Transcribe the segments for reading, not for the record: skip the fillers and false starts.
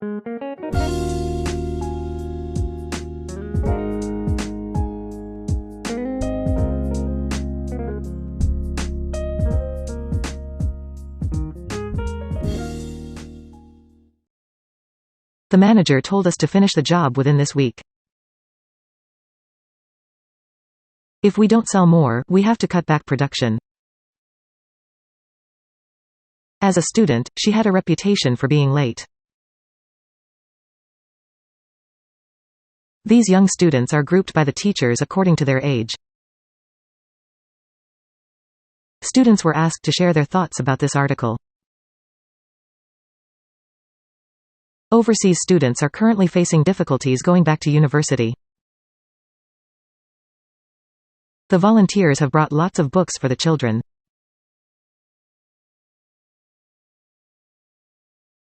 The manager told us to finish the job within this week. If we don't sell more, we have to cut back production. As a student, she had a reputation for being late. These young students are grouped by the teachers according to their age. Students were asked to share their thoughts about this article. Overseas students are currently facing difficulties going back to university. The volunteers have brought lots of books for the children.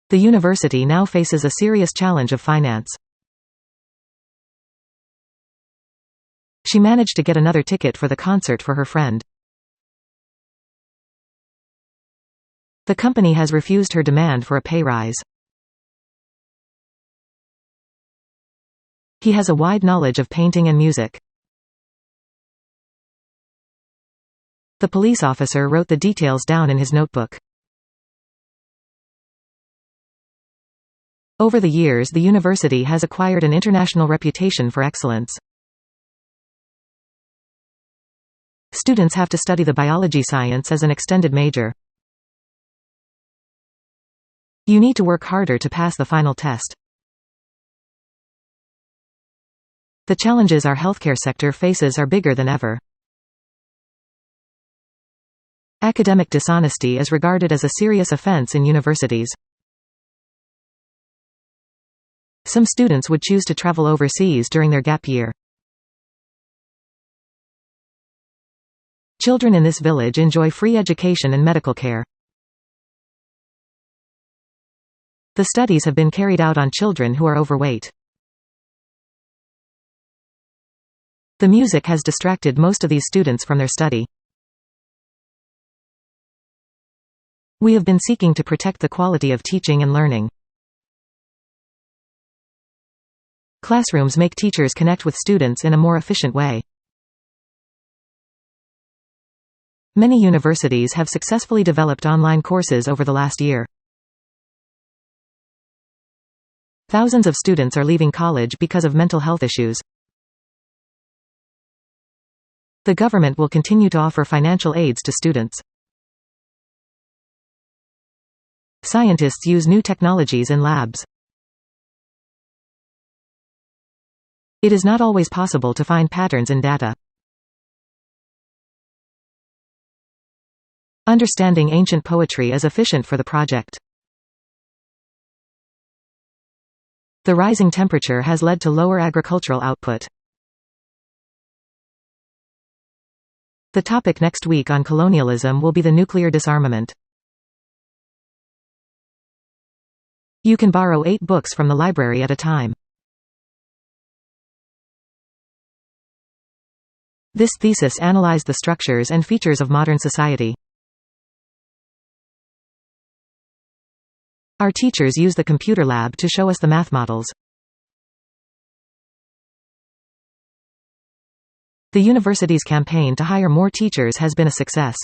The university now faces a serious challenge of finance. She managed to get another ticket for the concert for her friend. The company has refused her demand for a pay rise. He has a wide knowledge of painting and music. The police officer wrote the details down in his notebook. Over the years, the university has acquired an international reputation for excellence. Students have to study the biology science as an extended major. You need to work harder to pass the final test. The challenges our healthcare sector faces are bigger than ever. Academic dishonesty is regarded as a serious offense in universities. Some students would choose to travel overseas during their gap year. Children in this village enjoy free education and medical care. The studies have been carried out on children who are overweight. The music has distracted most of these students from their study. We have been seeking to protect the quality of teaching and learning. Classrooms make teachers connect with students in a more efficient way. Many universities have successfully developed online courses over the last year. Thousands of students are leaving college because of mental health issues. The government will continue to offer financial aids to students. Scientists use new technologies in labs. It is not always possible to find patterns in data. Understanding ancient poetry is efficient for the project. The rising temperature has led to lower agricultural output. The topic next week on colonialism will be the nuclear disarmament. You can borrow 8 books from the library at a time. This thesis analyzed the structures and features of modern society. Our teachers use the computer lab to show us the math models. The university's campaign to hire more teachers has been a success.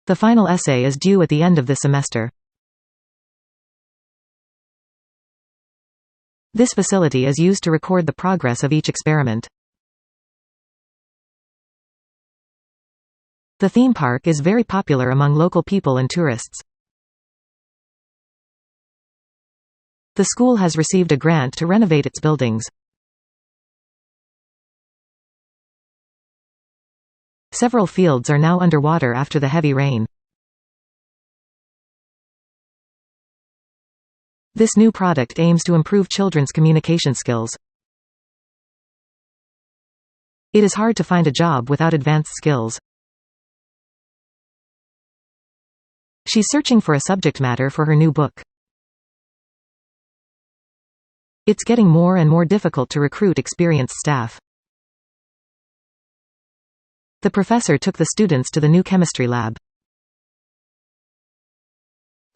The final essay is due at the end of this semester. This facility is used to record the progress of each experiment. The theme park is very popular among local people and tourists. The school has received a grant to renovate its buildings. Several fields are now underwater after the heavy rain. This new product aims to improve children's communication skills. It is hard to find a job without advanced skills. She's searching for a subject matter for her new book. It's getting more and more difficult to recruit experienced staff. The professor took the students to the new chemistry lab.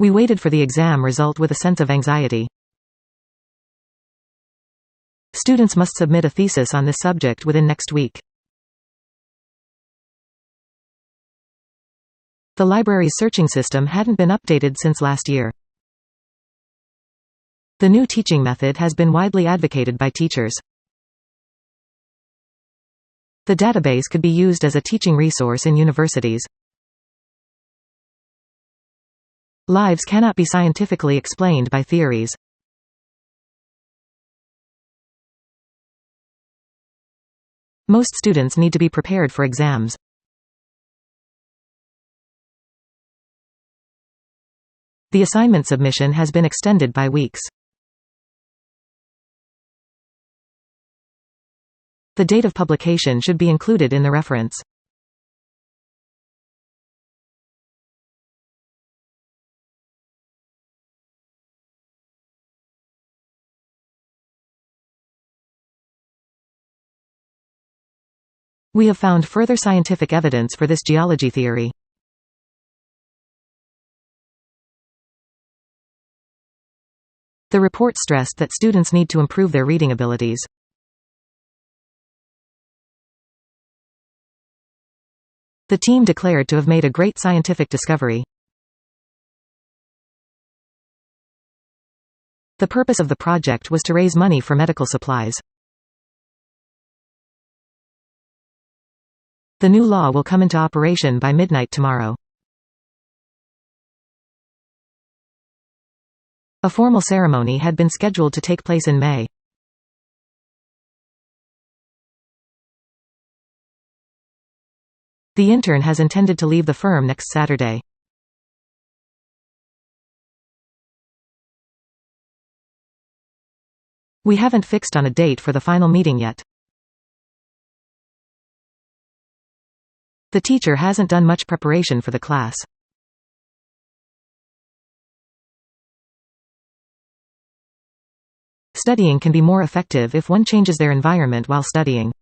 We waited for the exam result with a sense of anxiety. Students must submit a thesis on this subject within next week. The library's searching system hadn't been updated since last year. The new teaching method has been widely advocated by teachers. The database could be used as a teaching resource in universities. Lives cannot be scientifically explained by theories. Most students need to be prepared for exams. The assignment submission has been extended by weeks. The date of publication should be included in the reference. We have found further scientific evidence for this geology theory. The report stressed that students need to improve their reading abilities. The team declared to have made a great scientific discovery. The purpose of the project was to raise money for medical supplies. The new law will come into operation by midnight tomorrow. A formal ceremony had been scheduled to take place in May. The intern has intended to leave the firm next Saturday. We haven't fixed on a date for the final meeting yet. The teacher hasn't done much preparation for the class. Studying can be more effective if one changes their environment while studying.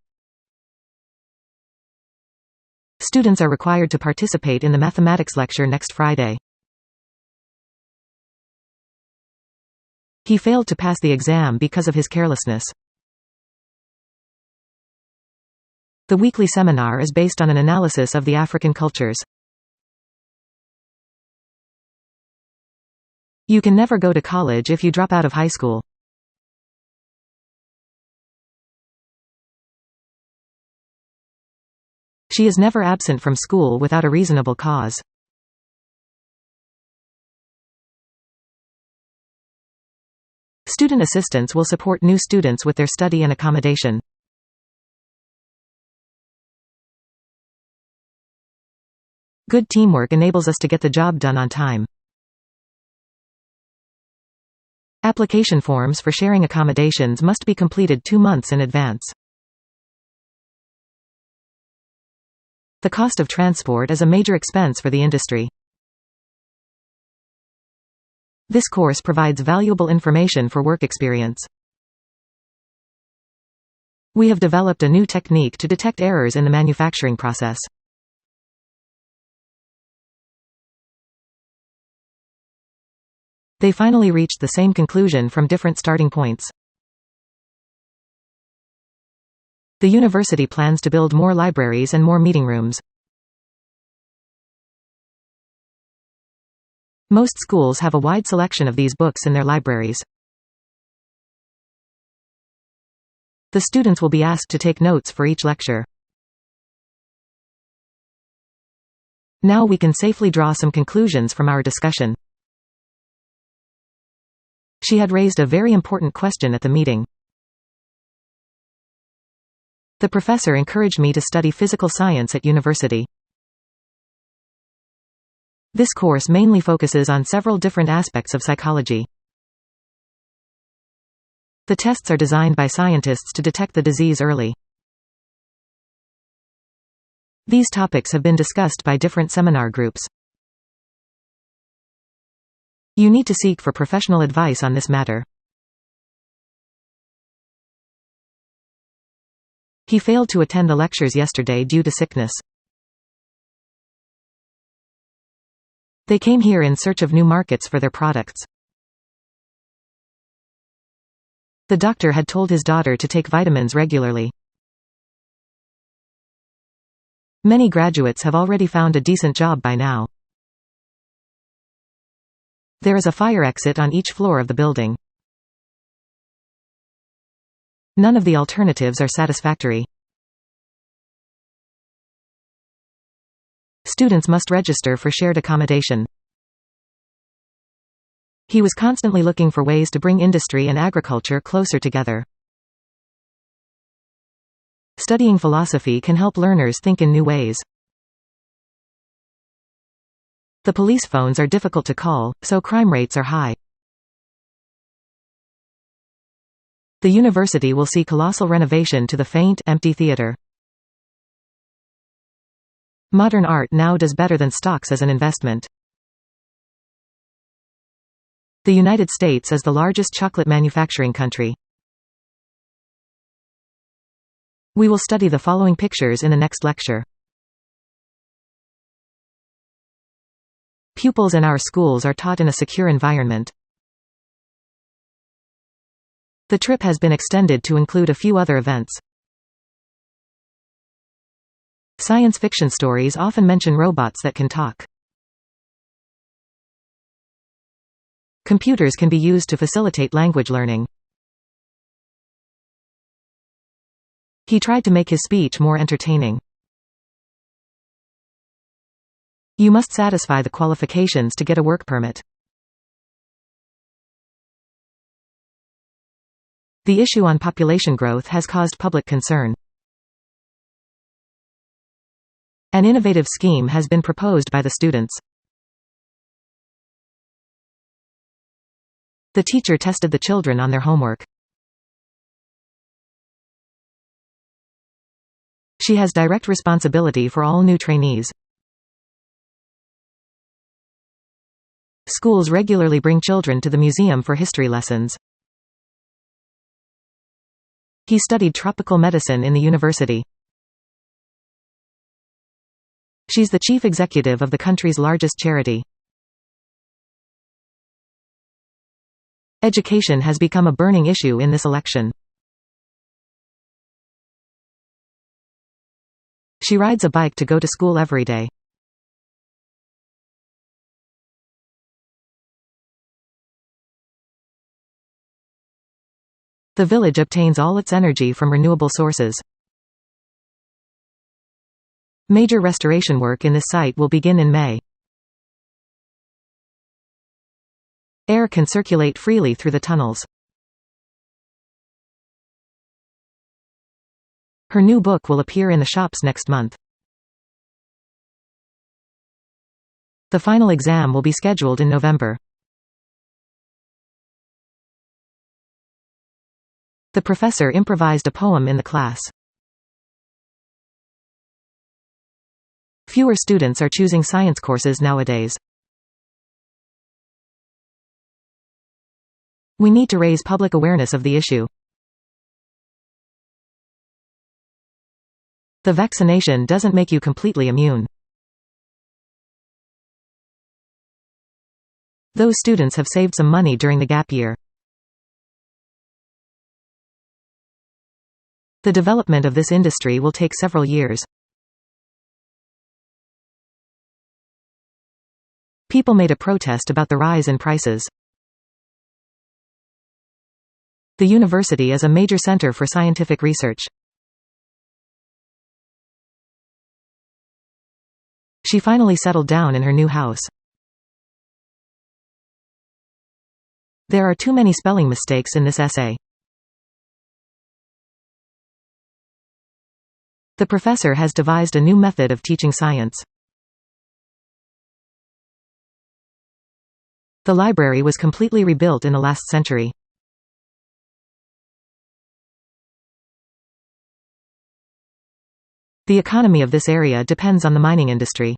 Students are required to participate in the mathematics lecture next Friday. He failed to pass the exam because of his carelessness. The weekly seminar is based on an analysis of the African cultures. You can never go to college if you drop out of high school. She is never absent from school without a reasonable cause. Student assistants will support new students with their study and accommodation. Good teamwork enables us to get the job done on time. Application forms for sharing accommodations must be completed 2 months in advance. The cost of transport is a major expense for the industry. This course provides valuable information for work experience. We have developed a new technique to detect errors in the manufacturing process. They finally reached the same conclusion from different starting points. The university plans to build more libraries and more meeting rooms. Most schools have a wide selection of these books in their libraries. The students will be asked to take notes for each lecture. Now we can safely draw some conclusions from our discussion. She had raised a very important question at the meeting. The professor encouraged me to study physical science at university. This course mainly focuses on several different aspects of psychology. The tests are designed by scientists to detect the disease early. These topics have been discussed by different seminar groups. You need to seek for professional advice on this matter. He failed to attend the lectures yesterday due to sickness. They came here in search of new markets for their products. The doctor had told his daughter to take vitamins regularly. Many graduates have already found a decent job by now. There is a fire exit on each floor of the building. None of the alternatives are satisfactory. Students must register for shared accommodation. He was constantly looking for ways to bring industry and agriculture closer together. Studying philosophy can help learners think in new ways. The police phones are difficult to call, so crime rates are high. The university will see colossal renovation to the faint, empty theater. Modern art now does better than stocks as an investment. The United States is the largest chocolate manufacturing country. We will study the following pictures in the next lecture. Pupils in our schools are taught in a secure environment. The trip has been extended to include a few other events. Science fiction stories often mention robots that can talk. Computers can be used to facilitate language learning. He tried to make his speech more entertaining. You must satisfy the qualifications to get a work permit. The issue on population growth has caused public concern. An innovative scheme has been proposed by the students. The teacher tested the children on their homework. She has direct responsibility for all new trainees. Schools regularly bring children to the museum for history lessons. He studied tropical medicine in the university. She's the chief executive of the country's largest charity. Education has become a burning issue in this election. She rides a bike to go to school every day. The village obtains all its energy from renewable sources. Major restoration work in this site will begin in May. Air can circulate freely through the tunnels. Her new book will appear in the shops next month. The final exam will be scheduled in November. The professor improvised a poem in the class. Fewer students are choosing science courses nowadays. We need to raise public awareness of the issue. The vaccination doesn't make you completely immune. Those students have saved some money during the gap year. The development of this industry will take several years. People made a protest about the rise in prices. The university is a major center for scientific research. She finally settled down in her new house. There are too many spelling mistakes in this essay. The professor has devised a new method of teaching science. The library was completely rebuilt in the last century. The economy of this area depends on the mining industry.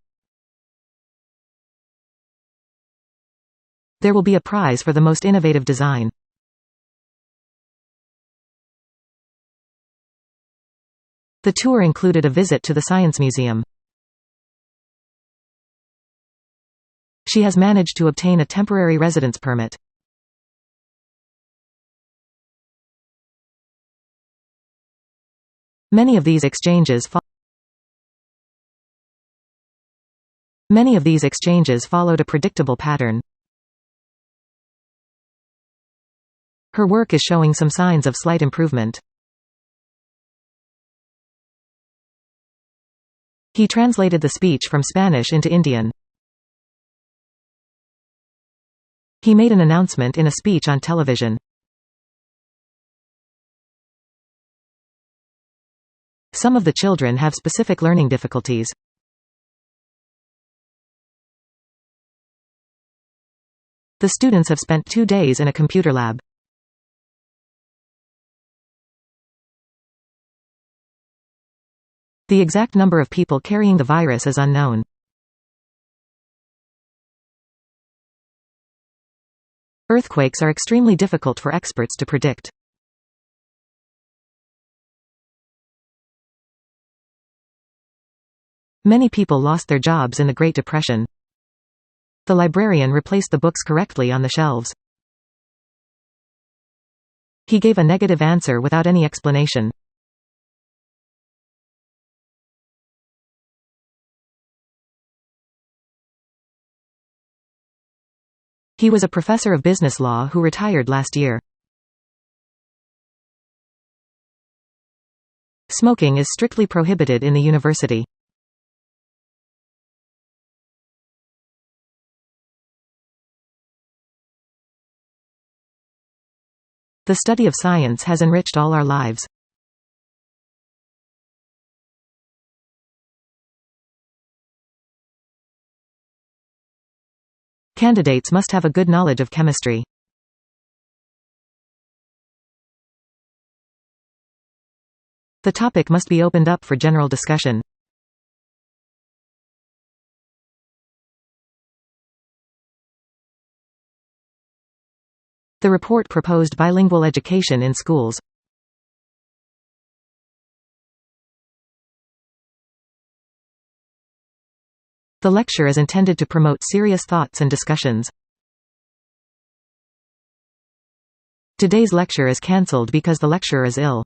There will be a prize for the most innovative design. The tour included a visit to the Science Museum. She has managed to obtain a temporary residence permit. Many of these exchanges followed a predictable pattern. Her work is showing some signs of slight improvement. He translated the speech from Spanish into Indian. He made an announcement in a speech on television. Some of the children have specific learning difficulties. The students have spent 2 days in a computer lab. The exact number of people carrying the virus is unknown. Earthquakes are extremely difficult for experts to predict. Many people lost their jobs in the Great Depression. The librarian replaced the books correctly on the shelves. He gave a negative answer without any explanation. He was a professor of business law who retired last year. Smoking is strictly prohibited in the university. The study of science has enriched all our lives. Candidates must have a good knowledge of chemistry. The topic must be opened up for general discussion. The report proposed bilingual education in schools. The lecture is intended to promote serious thoughts and discussions. Today's lecture is cancelled because the lecturer is ill.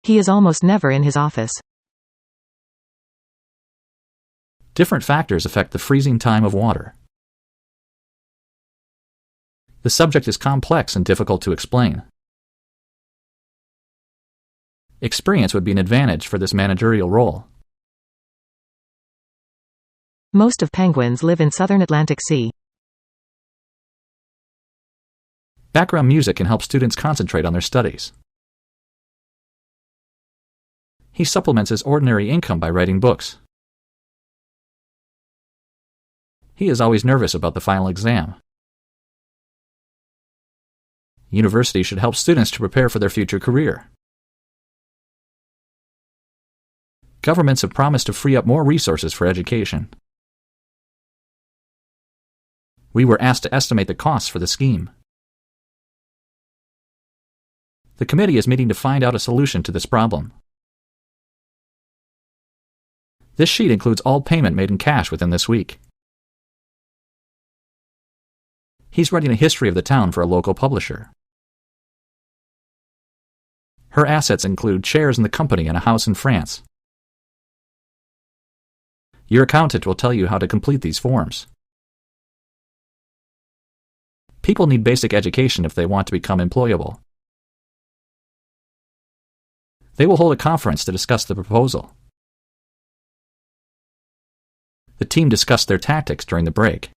He is almost never in his office. Different factors affect the freezing time of water. The subject is complex and difficult to explain. Experience would be an advantage for this managerial role. Most of penguins live in southern Atlantic Sea. Background music can help students concentrate on their studies. He supplements his ordinary income by writing books. He is always nervous about the final exam. Universities should help students to prepare for their future career. Governments have promised to free up more resources for education. We were asked to estimate the costs for the scheme. The committee is meeting to find out a solution to this problem. This sheet includes all payment made in cash within this week. He's writing a history of the town for a local publisher. Her assets include shares in the company and a house in France. Your accountant will tell you how to complete these forms. People need basic education if they want to become employable. They will hold a conference to discuss the proposal. The team discussed their tactics during the break.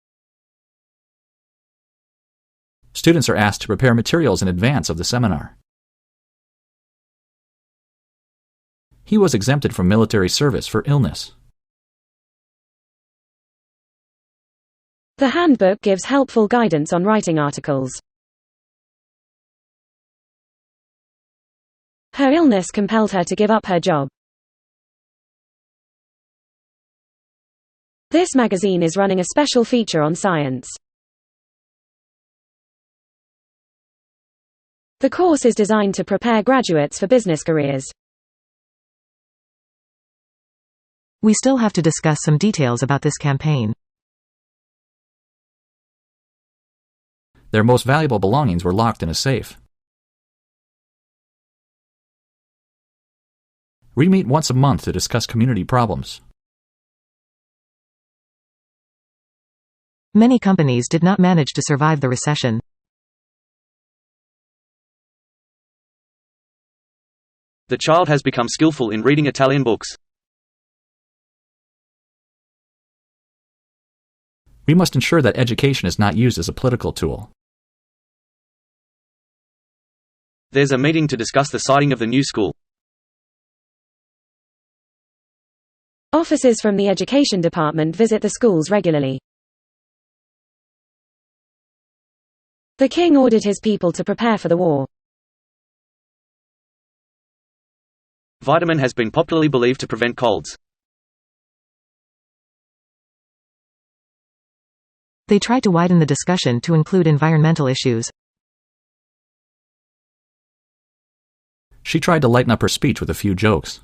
Students are asked to prepare materials in advance of the seminar. He was exempted from military service for illness. The handbook gives helpful guidance on writing articles. Her illness compelled her to give up her job. This magazine is running a special feature on science. The course is designed to prepare graduates for business careers. We still have to discuss some details about this campaign. Their most valuable belongings were locked in a safe. We meet once a month to discuss community problems. Many companies did not manage to survive the recession. The child has become skillful in reading Italian books. We must ensure that education is not used as a political tool. There's a meeting to discuss the siting of the new school. Officers from the Education Department visit the schools regularly. The king ordered his people to prepare for the war. Vitamin has been popularly believed to prevent colds. They try to widen the discussion to include environmental issues. She tried to lighten up her speech with a few jokes.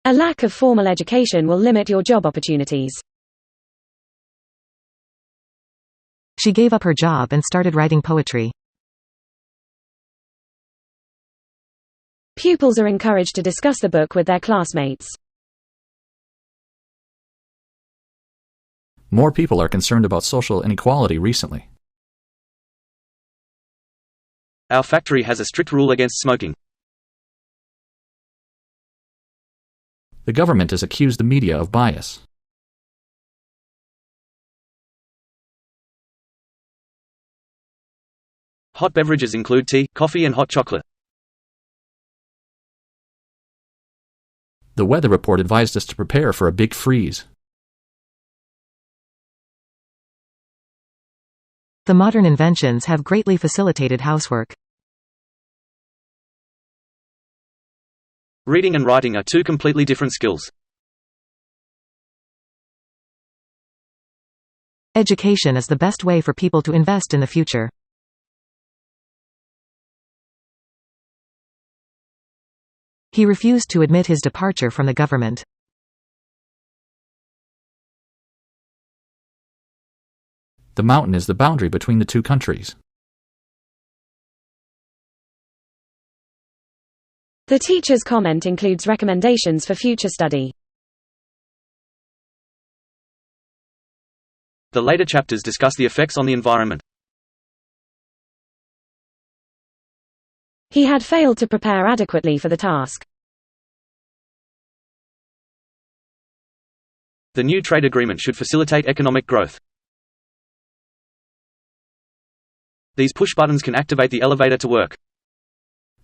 A lack of formal education will limit your job opportunities. She gave up her job and started writing poetry. Pupils are encouraged to discuss the book with their classmates. More people are concerned about social inequality recently. Our factory has a strict rule against smoking. The government has accused the media of bias. Hot beverages include tea, coffee and hot chocolate. The weather report advised us to prepare for a big freeze. The modern inventions have greatly facilitated housework. Reading and writing are two completely different skills. Education is the best way for people to invest in the future. He refused to admit his departure from the government. The mountain is the boundary between the two countries. The teacher's comment includes recommendations for future study. The later chapters discuss the effects on the environment. He had failed to prepare adequately for the task. The new trade agreement should facilitate economic growth. These push buttons can activate the elevator to work.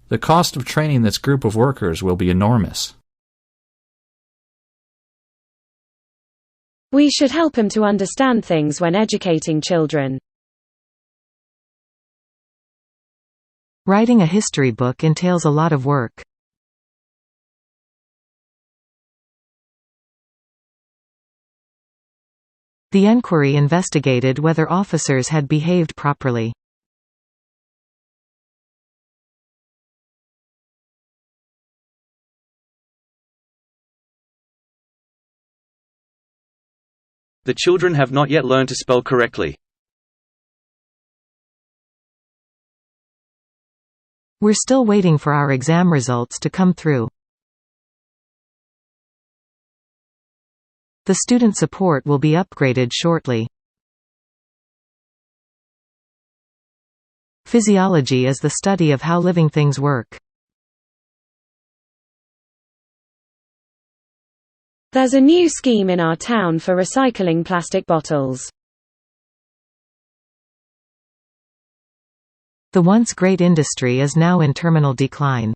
The cost of training this group of workers will be enormous. We should help him to understand things when educating children. Writing a history book entails a lot of work. The enquiry investigated whether officers had behaved properly. The children have not yet learned to spell correctly. We're still waiting for our exam results to come through. The student support will be upgraded shortly. Physiology is the study of how living things work. There's a new scheme in our town for recycling plastic bottles. The once great industry is now in terminal decline.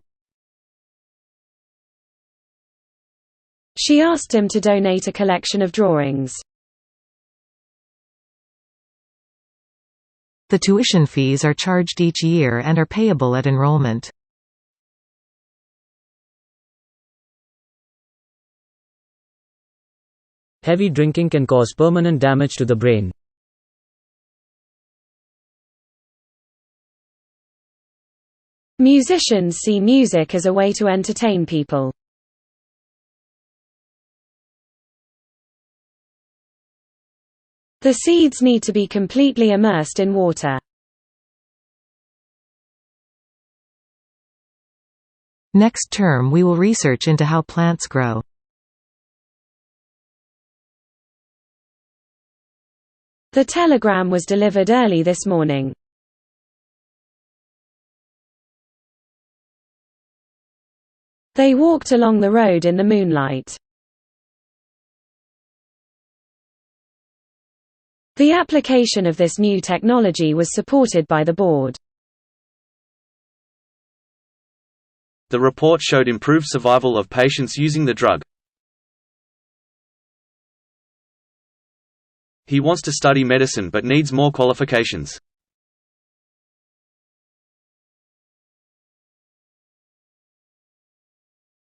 She asked him to donate a collection of drawings. The tuition fees are charged each year and are payable at enrollment. Heavy drinking can cause permanent damage to the brain. Musicians see music as a way to entertain people. The seeds need to be completely immersed in water. Next term we will research into how plants grow. The telegram was delivered early this morning. They walked along the road in the moonlight. The application of this new technology was supported by the board. The report showed improved survival of patients using the drug. He wants to study medicine but needs more qualifications.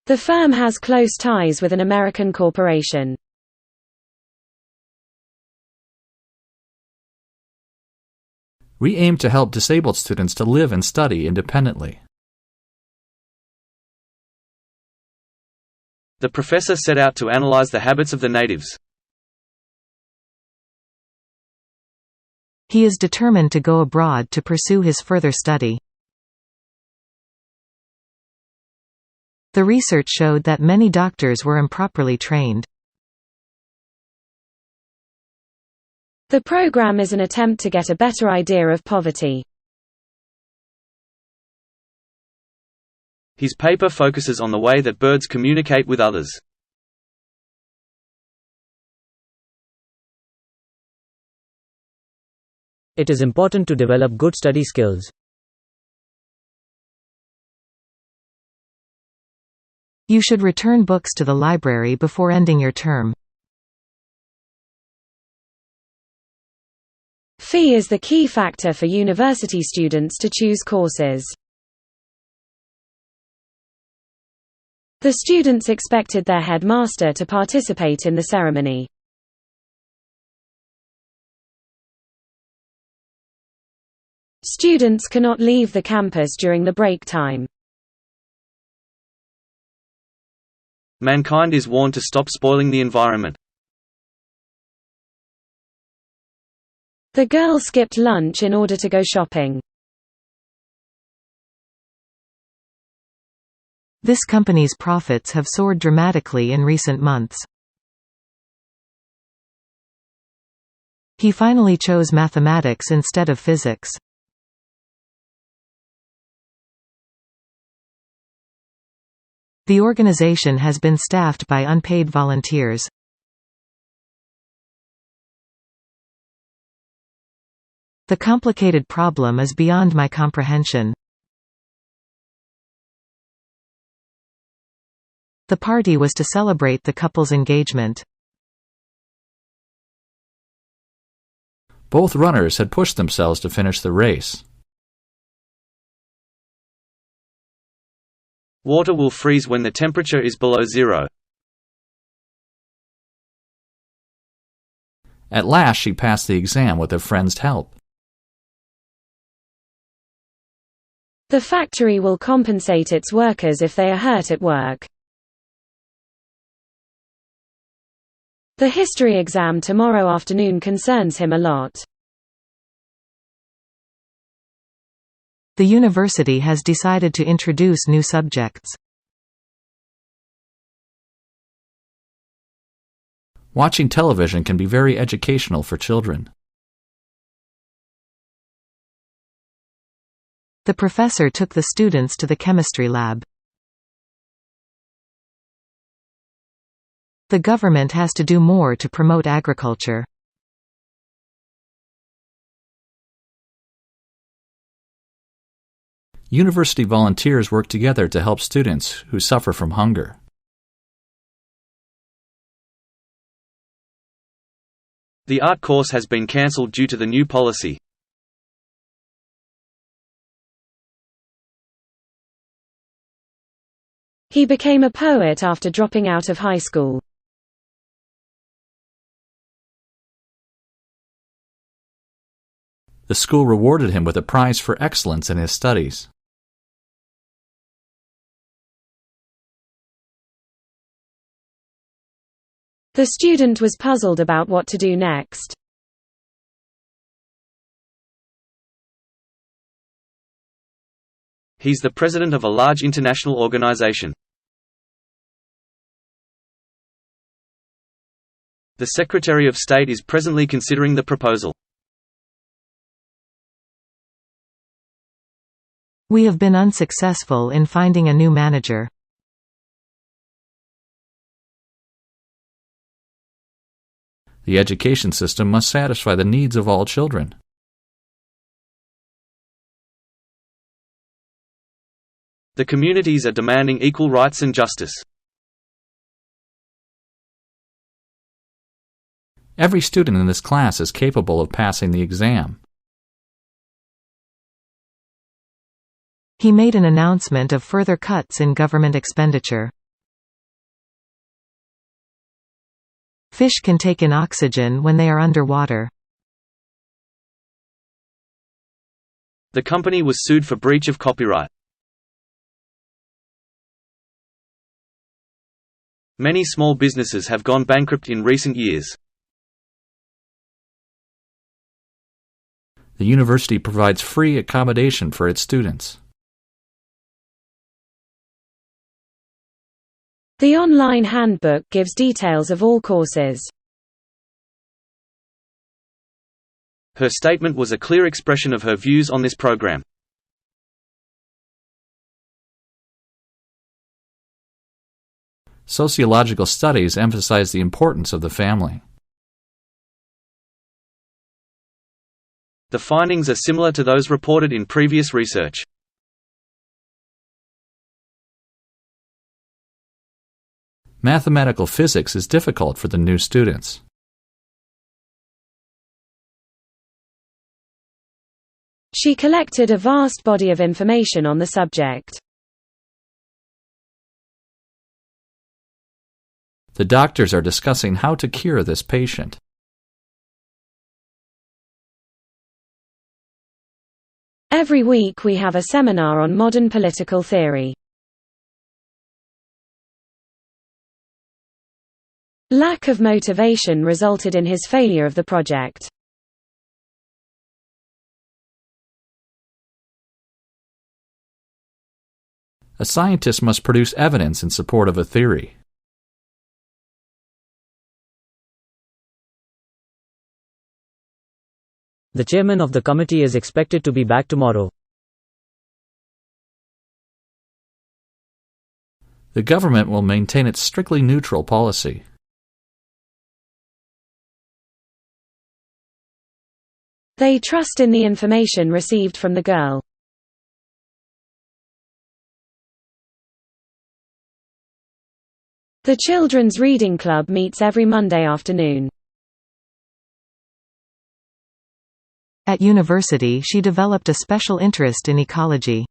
The firm has close ties with an American corporation. We aim to help disabled students to live and study independently. The professor set out to analyze the habits of the natives. He is determined to go abroad to pursue his further study. The research showed that many doctors were improperly trained. The program is an attempt to get a better idea of poverty. His paper focuses on the way that birds communicate with others. It is important to develop good study skills. You should return books to the library before ending your term. Fee is the key factor for university students to choose courses. The students expected their headmaster to participate in the ceremony. Students cannot leave the campus during the break time. Mankind is warned to stop spoiling the environment. The girl skipped lunch in order to go shopping. This company's profits have soared dramatically in recent months. He finally chose mathematics instead of physics. The organization has been staffed by unpaid volunteers. The complicated problem is beyond my comprehension. The party was to celebrate the couple's engagement. Both runners had pushed themselves to finish the race. Water will freeze when the temperature is below zero. At last she passed the exam with a friend's help. The factory will compensate its workers if they are hurt at work. The history exam tomorrow afternoon concerns him a lot. The university has decided to introduce new subjects. Watching television can be very educational for children. The professor took the students to the chemistry lab. The government has to do more to promote agriculture. University volunteers work together to help students who suffer from hunger. The art course has been cancelled due to the new policy. He became a poet after dropping out of high school. The school rewarded him with a prize for excellence in his studies. The student was puzzled about what to do next. He's the president of a large international organization. The Secretary of State is presently considering the proposal. We have been unsuccessful in finding a new manager. The education system must satisfy the needs of all children. The communities are demanding equal rights and justice. Every student in this class is capable of passing the exam. He made an announcement of further cuts in government expenditure. Fish can take in oxygen when they are underwater. The company was sued for breach of copyright. Many small businesses have gone bankrupt in recent years. The university provides free accommodation for its students. The online handbook gives details of all courses. Her statement was a clear expression of her views on this program. Sociological studies emphasize the importance of the family. The findings are similar to those reported in previous research. Mathematical physics is difficult for the new students. She collected a vast body of information on the subject. The doctors are discussing how to cure this patient. Every week we have a seminar on modern political theory. Lack of motivation resulted in his failure of the project. A scientist must produce evidence in support of a theory. The chairman of the committee is expected to be back tomorrow. The government will maintain its strictly neutral policy. They trust in the information received from the girl. The Children's Reading Club meets every Monday afternoon. At university, she developed a special interest in ecology.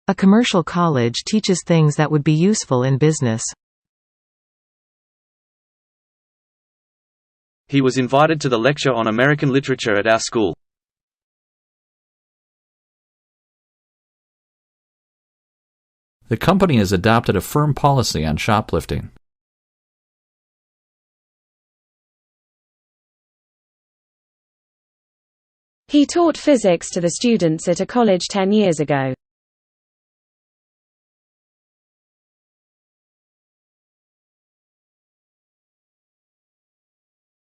A commercial college teaches things that would be useful in business. He was invited to the lecture on American literature at our school. The company has adopted a firm policy on shoplifting. He taught physics to the students at a college 10 years ago.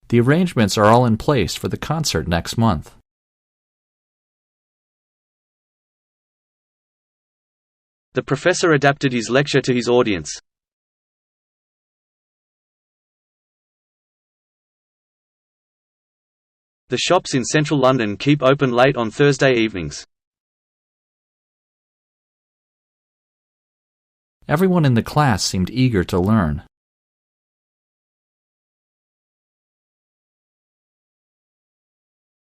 The arrangements are all in place for the concert next month. The professor adapted his lecture to his audience. The shops in central London keep open late on Thursday evenings. Everyone in the class seemed eager to learn.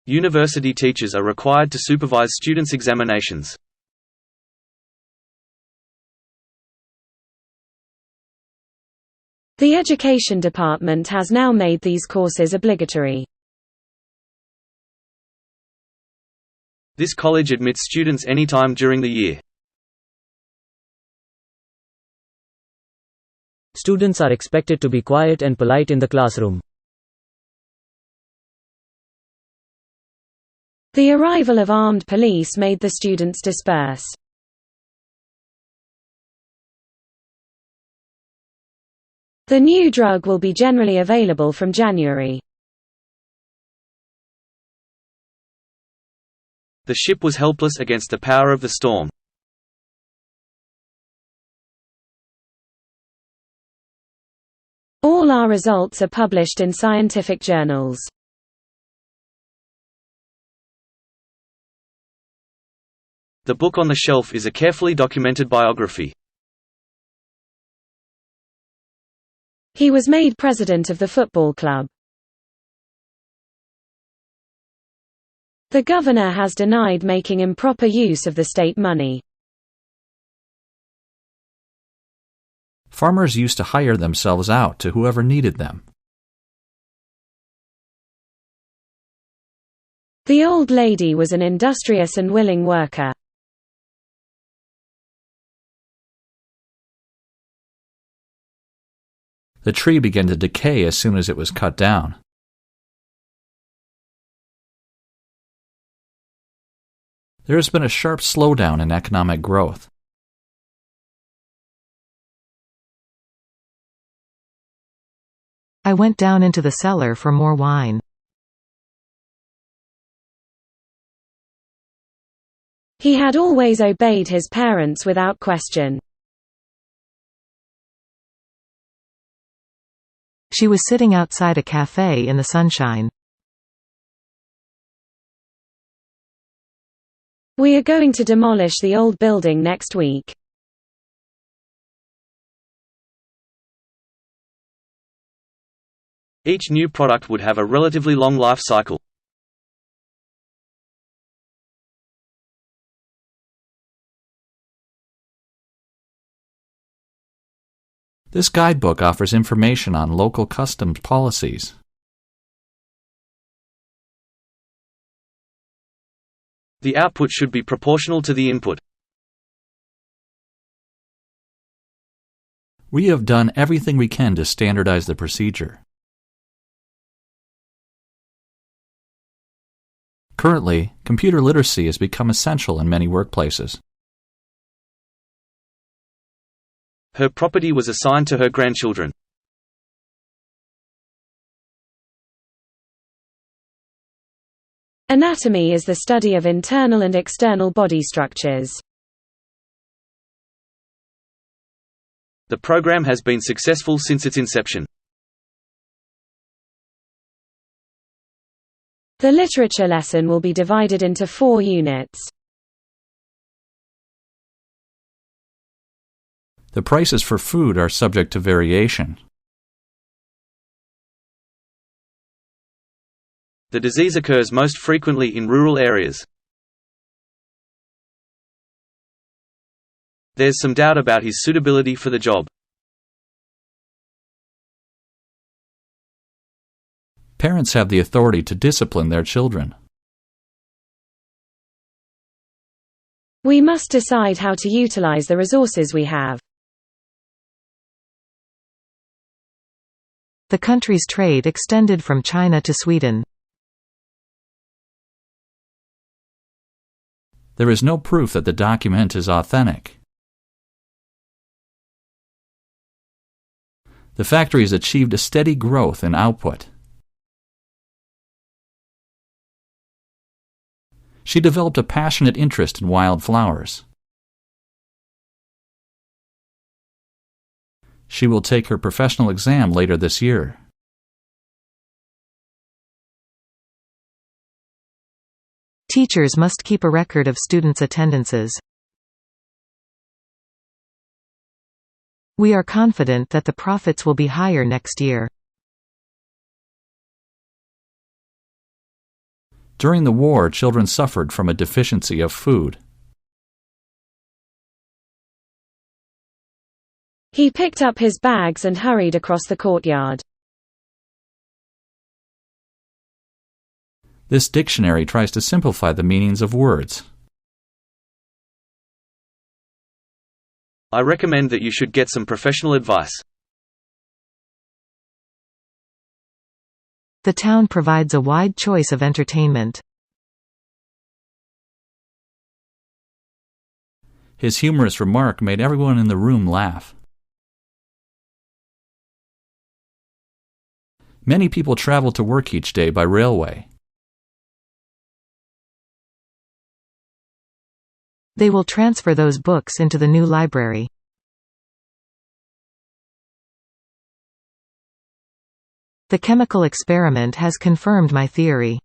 University teachers are required to supervise students' examinations. The Education Department has now made these courses obligatory. This college admits students anytime during the year. Students are expected to be quiet and polite in the classroom. The arrival of armed police made the students disperse. The new drug will be generally available from January. The ship was helpless against the power of the storm. All our results are published in scientific journals. The book on the shelf is a carefully documented biography. He was made president of the football club. The governor has denied making improper use of the state money. Farmers used to hire themselves out to whoever needed them. The old lady was an industrious and willing worker. The tree began to decay as soon as it was cut down. There has been a sharp slowdown in economic growth. I went down into the cellar for more wine. He had always obeyed his parents without question. She was sitting outside a cafe in the sunshine. We are going to demolish the old building next week. Each new product would have a relatively long life cycle. This guidebook offers information on local customs policies. The output should be proportional to the input. We have done everything we can to standardize the procedure. Currently, computer literacy has become essential in many workplaces. Her property was assigned to her grandchildren. Anatomy is the study of internal and external body structures. The program has been successful since its inception. The literature lesson will be divided into 4 units. The prices for food are subject to variation. The disease occurs most frequently in rural areas. There's some doubt about his suitability for the job. Parents have the authority to discipline their children. We must decide how to utilize the resources we have. The country's trade extended from China to Sweden. There is no proof that the document is authentic. The factory has achieved a steady growth in output. She developed a passionate interest in wildflowers. She will take her professional exam later this year. Teachers must keep a record of students' attendances. We are confident that the profits will be higher next year. During the war, children suffered from a deficiency of food. He picked up his bags and hurried across the courtyard. This dictionary tries to simplify the meanings of words. I recommend that you should get some professional advice. The town provides a wide choice of entertainment. His humorous remark made everyone in the room laugh. Many people travel to work each day by railway. They will transfer those books into the new library. The chemical experiment has confirmed my theory.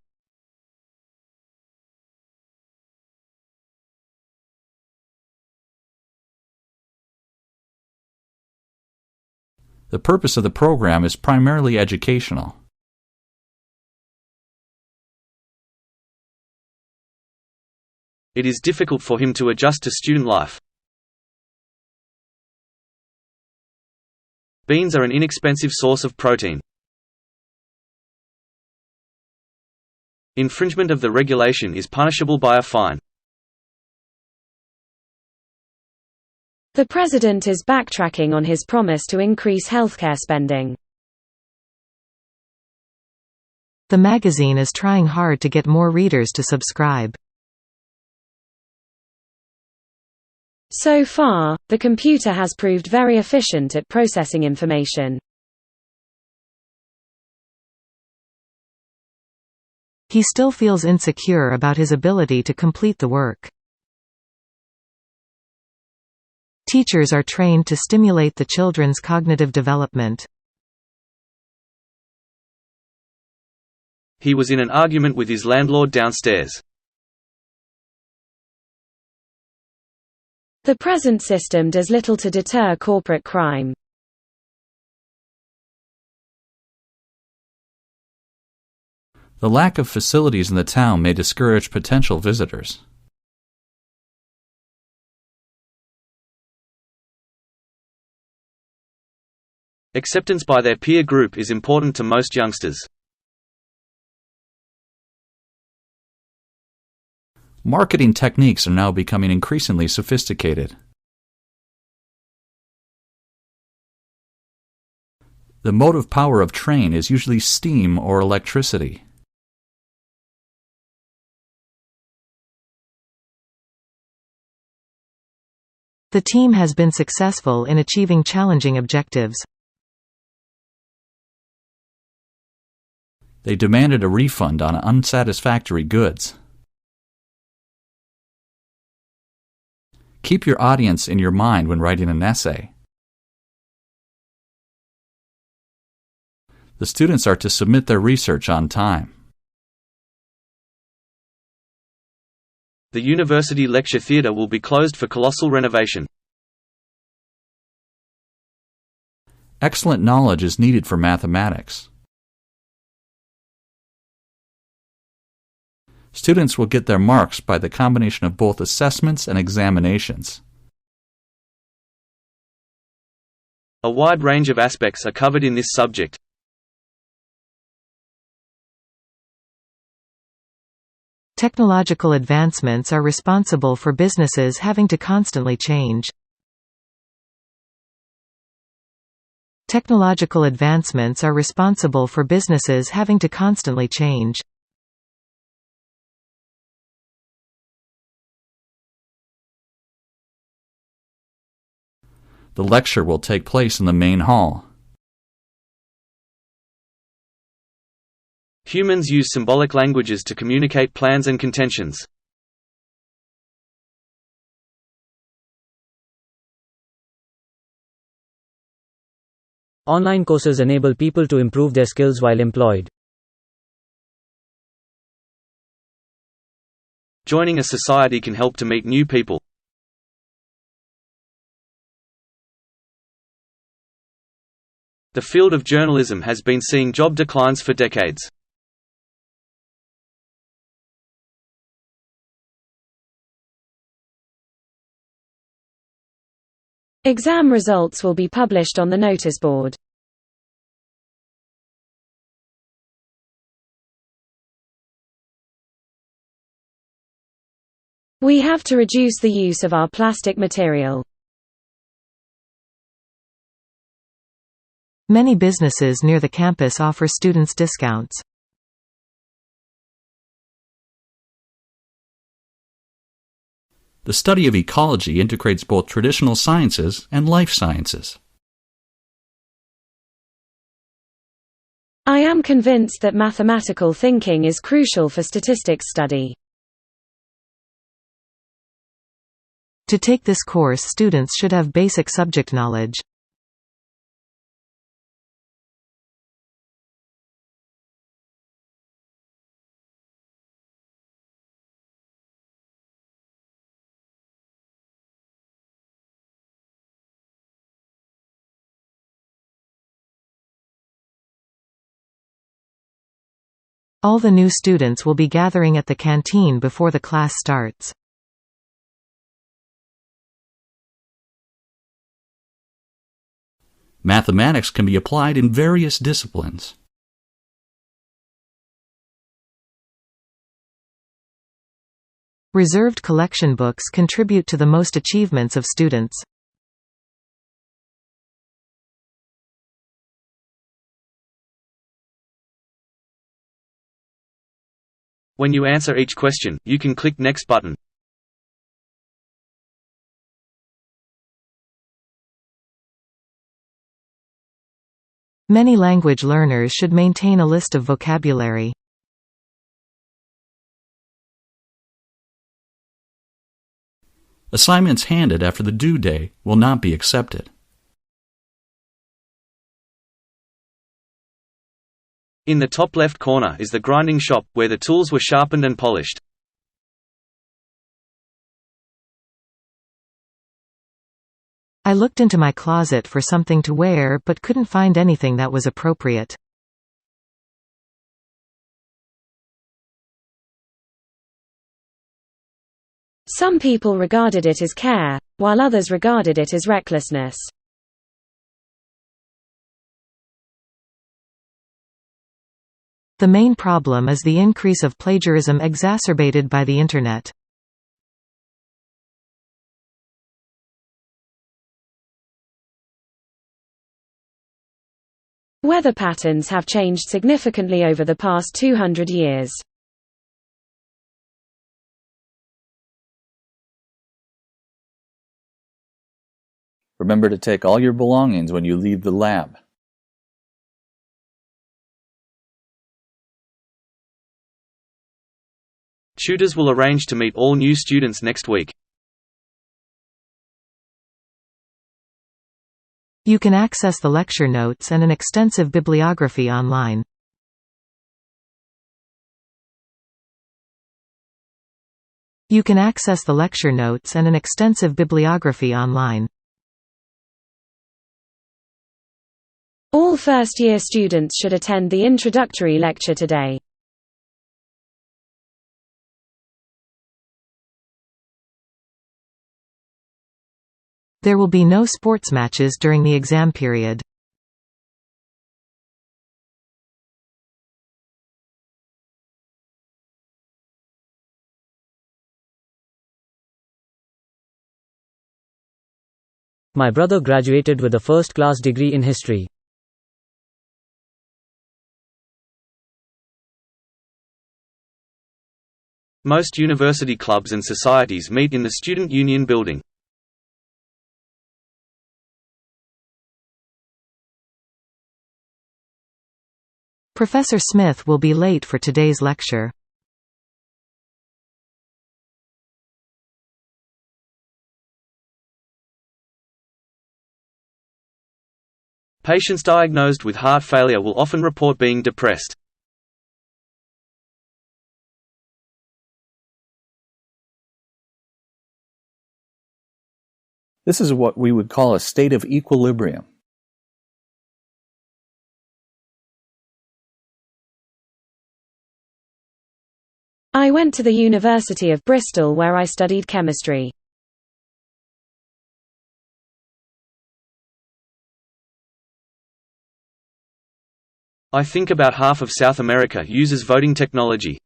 The purpose of the program is primarily educational. It is difficult for him to adjust to student life. Beans are an inexpensive source of protein. Infringement of the regulation is punishable by a fine. The President is backtracking on his promise to increase healthcare spending. The magazine is trying hard to get more readers to subscribe. So far, the computer has proved very efficient at processing information. He still feels insecure about his ability to complete the work. Teachers are trained to stimulate the children's cognitive development. He was in an argument with his landlord downstairs. The present system does little to deter corporate crime. The lack of facilities in the town may discourage potential visitors. Acceptance by their peer group is important to most youngsters. Marketing techniques are now becoming increasingly sophisticated. The motive power of train is usually steam or electricity. The team has been successful in achieving challenging objectives. They demanded a refund on unsatisfactory goods. Keep your audience in your mind when writing an essay. The students are to submit their research on time. The university lecture theatre will be closed for colossal renovation. Excellent knowledge is needed for mathematics. Students will get their marks by the combination of both assessments and examinations. A wide range of aspects are covered in this subject. Technological advancements are responsible for businesses having to constantly change. Technological advancements are responsible for businesses having to constantly change. The lecture will take place in the main hall. Humans use symbolic languages to communicate plans and contentions. Online courses enable people to improve their skills while employed. Joining a society can help to meet new people. The field of journalism has been seeing job declines for decades. Exam results will be published on the notice board. We have to reduce the use of our plastic material. Many businesses near the campus offer students discounts. The study of ecology integrates both traditional sciences and life sciences. I am convinced that mathematical thinking is crucial for statistics study. To take this course, students should have basic subject knowledge. All the new students will be gathering at the canteen before the class starts. Mathematics can be applied in various disciplines. Reserved collection books contribute to the most achievements of students. When you answer each question, you can click Next button. Many language learners should maintain a list of vocabulary. Assignments handed after the due day will not be accepted. In the top left corner is the grinding shop, where the tools were sharpened and polished. I looked into my closet for something to wear but couldn't find anything that was appropriate. Some people regarded it as care, while others regarded it as recklessness. The main problem is the increase of plagiarism exacerbated by the Internet. Weather patterns have changed significantly over the past 200 years. Remember to take all your belongings when you leave the lab. Tutors will arrange to meet all new students next week. You can access the lecture notes and an extensive bibliography online. You can access the lecture notes and an extensive bibliography online. All first-year students should attend the introductory lecture today. There will be no sports matches during the exam period. My brother graduated with a first-class degree in history. Most university clubs and societies meet in the Student Union building. Professor Smith will be late for today's lecture. Patients diagnosed with heart failure will often report being depressed. This is what we would call a state of equilibrium. I went to the University of Bristol where I studied chemistry. I think about half of South America uses voting technology.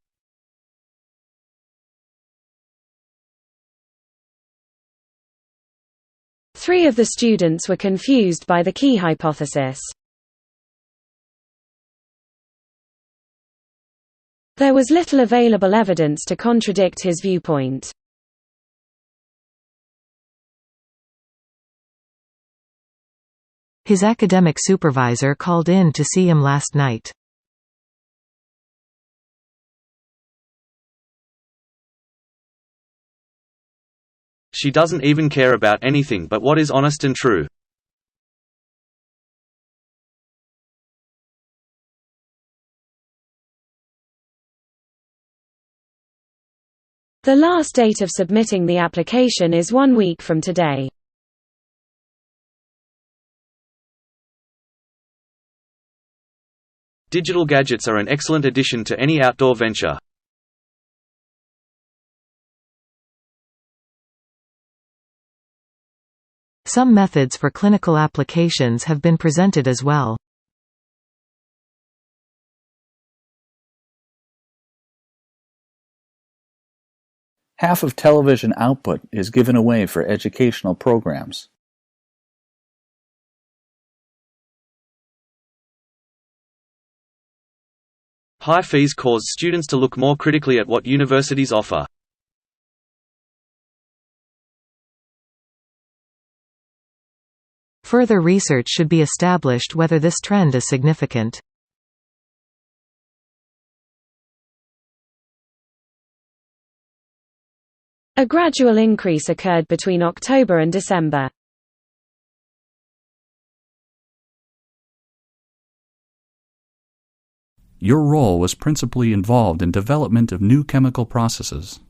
Three of the students were confused by the key hypothesis. There was little available evidence to contradict his viewpoint. His academic supervisor called in to see him last night. She doesn't even care about anything but what is honest and true. The last date of submitting the application is 1 week from today. Digital gadgets are an excellent addition to any outdoor venture. Some methods for clinical applications have been presented as well. Half of television output is given away for educational programs. High fees cause students to look more critically at what universities offer. Further research should be established whether this trend is significant. A gradual increase occurred between October and December. Your role was principally involved in development of new chemical processes.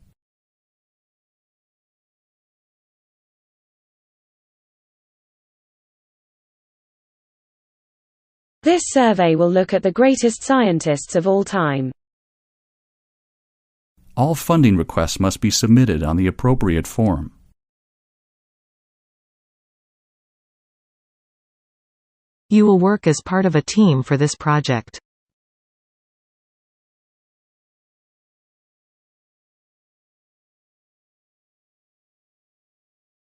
This survey will look at the greatest scientists of all time. All funding requests must be submitted on the appropriate form. You will work as part of a team for this project.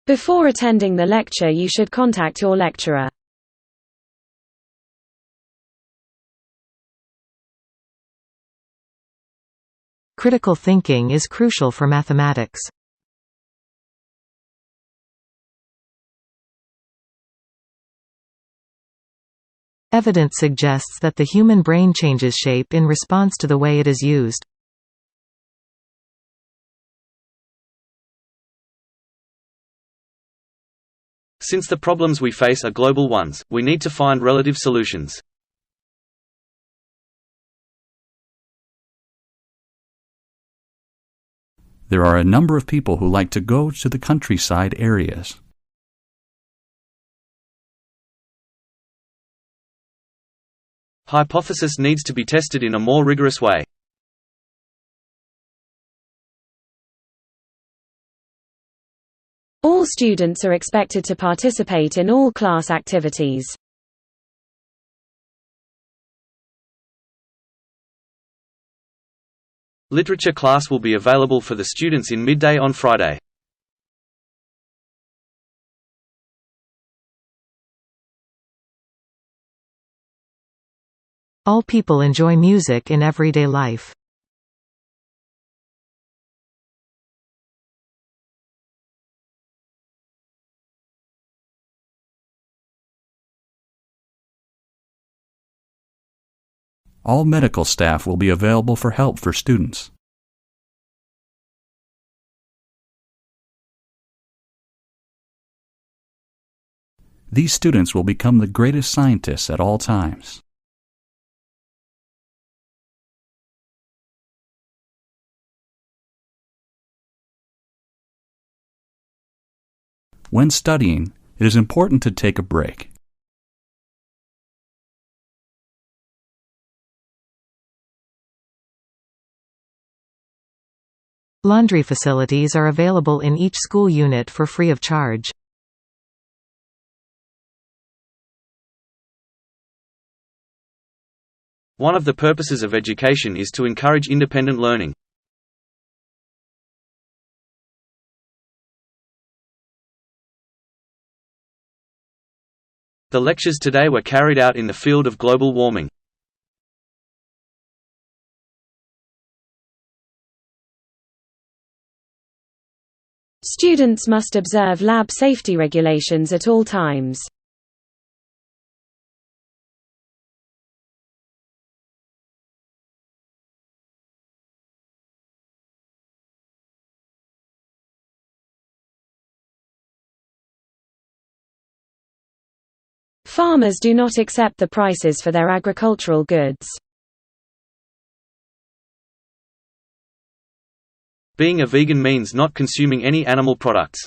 Before attending the lecture, you should contact your lecturer. Critical thinking is crucial for mathematics. Evidence suggests that the human brain changes shape in response to the way it is used. Since the problems we face are global ones, we need to find relative solutions. There are a number of people who like to go to the countryside areas. Hypothesis needs to be tested in a more rigorous way. All students are expected to participate in all class activities. Literature class will be available for the students in midday on Friday. All people enjoy music in everyday life. All medical staff will be available for help for students. These students will become the greatest scientists at all times. When studying, it is important to take a break. Laundry facilities are available in each school unit for free of charge. One of the purposes of education is to encourage independent learning. The lectures today were carried out in the field of global warming. Students must observe lab safety regulations at all times. Farmers do not accept the prices for their agricultural goods. Being a vegan means not consuming any animal products.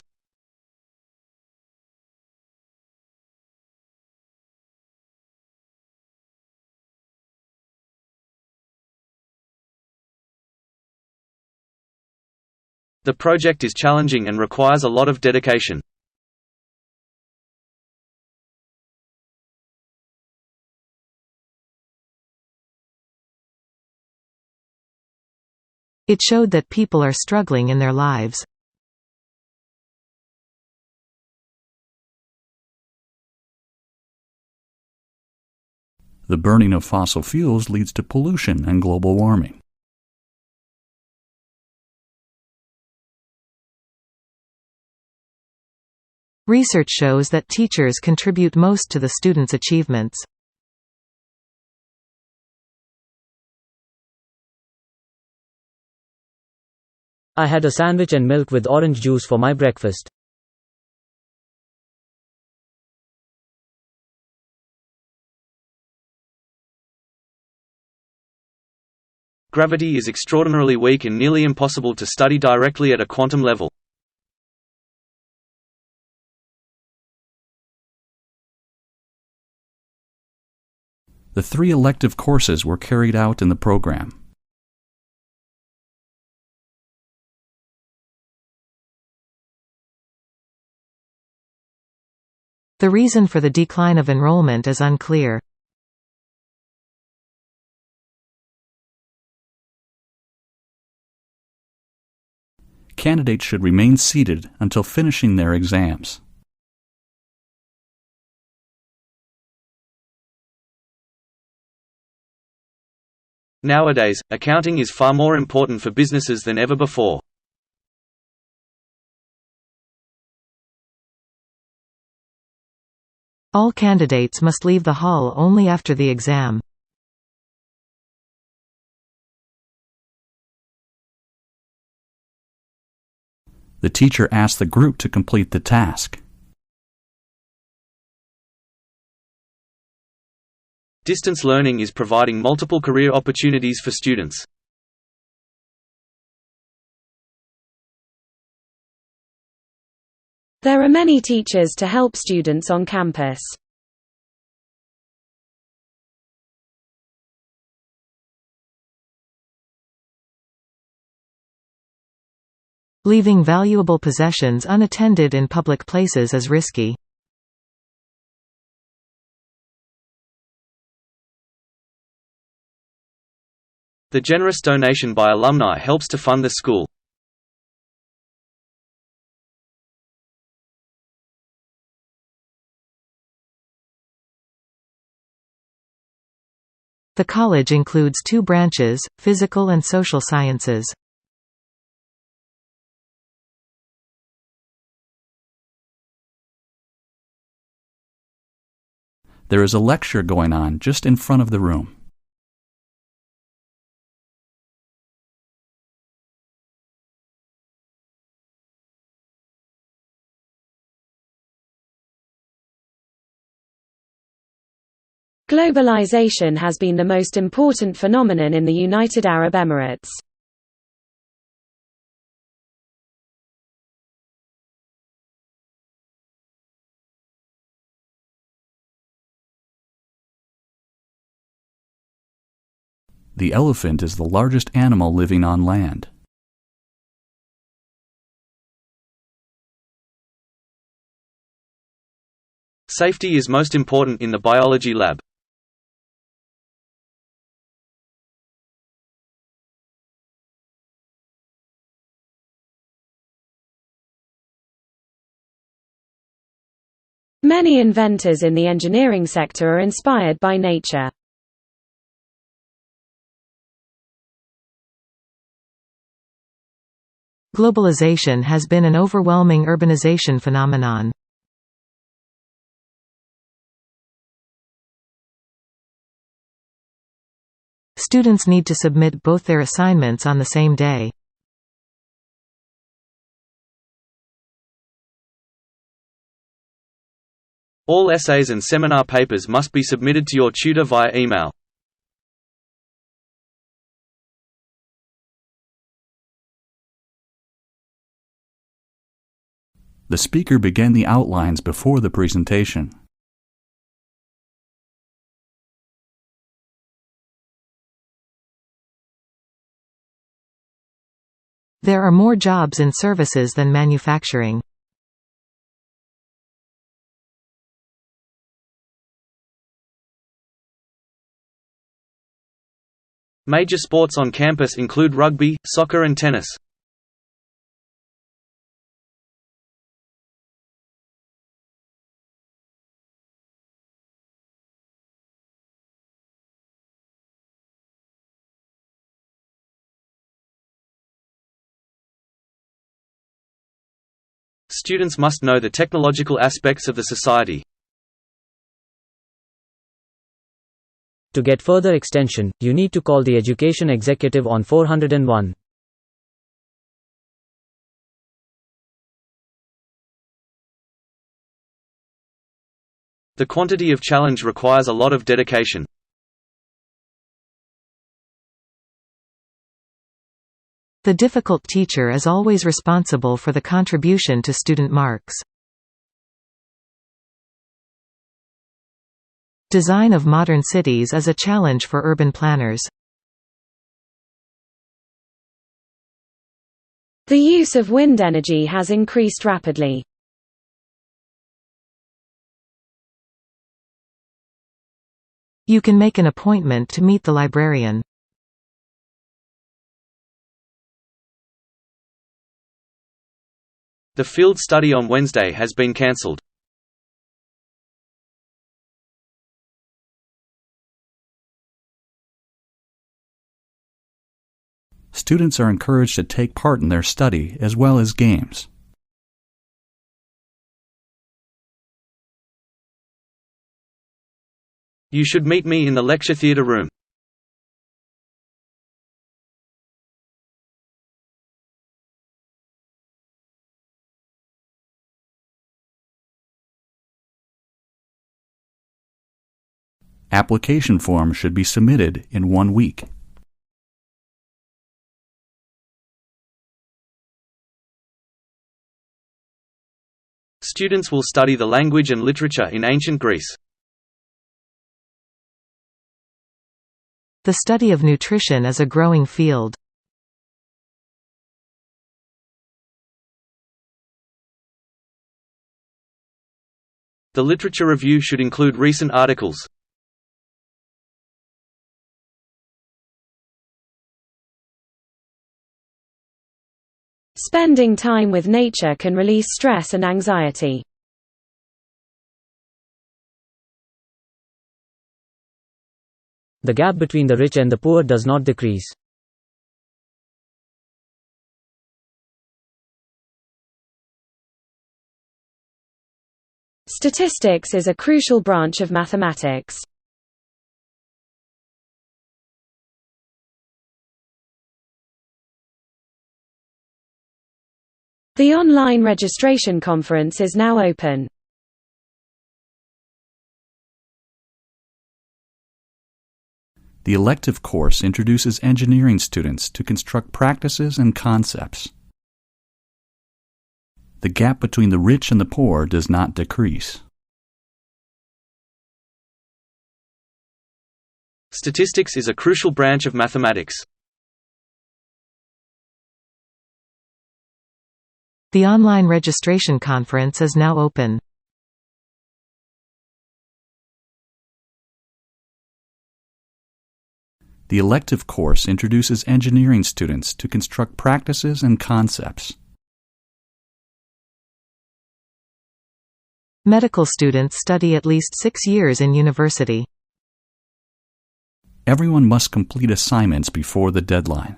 The project is challenging and requires a lot of dedication. It showed that people are struggling in their lives. The burning of fossil fuels leads to pollution and global warming. Research shows that teachers contribute most to the students' achievements. I had a sandwich and milk with orange juice for my breakfast. Gravity is extraordinarily weak and nearly impossible to study directly at a quantum level. The 3 elective courses were carried out in the program. The reason for the decline of enrollment is unclear. Candidates should remain seated until finishing their exams. Nowadays, accounting is far more important for businesses than ever before. All candidates must leave the hall only after the exam. The teacher asked the group to complete the task. Distance learning is providing multiple career opportunities for students. There are many teachers to help students on campus. Leaving valuable possessions unattended in public places is risky. The generous donation by alumni helps to fund the school. The college includes 2 branches, physical and social sciences. There is a lecture going on just in front of the room. Globalization has been the most important phenomenon in the United Arab Emirates. The elephant is the largest animal living on land. Safety is most important in the biology lab. Many inventors in the engineering sector are inspired by nature. Globalization has been an overwhelming urbanization phenomenon. Students need to submit both their assignments on the same day. All essays and seminar papers must be submitted to your tutor via email. The speaker began the outlines before the presentation. There are more jobs in services than manufacturing. Major sports on campus include rugby, soccer and tennis. Students must know the technological aspects of the society. To get further extension, you need to call the Education Executive on 401. The quantity of challenge requires a lot of dedication. The difficult teacher is always responsible for the contribution to student marks. Design of modern cities is a challenge for urban planners. The use of wind energy has increased rapidly. You can make an appointment to meet the librarian. The field study on Wednesday has been cancelled. Students are encouraged to take part in their study as well as games. You should meet me in the lecture theatre room. Application forms should be submitted in 1 week. Students will study the language and literature in ancient Greece. The study of nutrition is a growing field. The literature review should include recent articles. Spending time with nature can release stress and anxiety. The gap between the rich and the poor does not decrease. Statistics is a crucial branch of mathematics. The online registration conference is now open. The elective course introduces engineering students to construct practices and concepts. The gap between the rich and the poor does not decrease. Statistics is a crucial branch of mathematics. The online registration conference is now open. The elective course introduces engineering students to construct practices and concepts. Medical students study at least 6 years in university. Everyone must complete assignments before the deadline.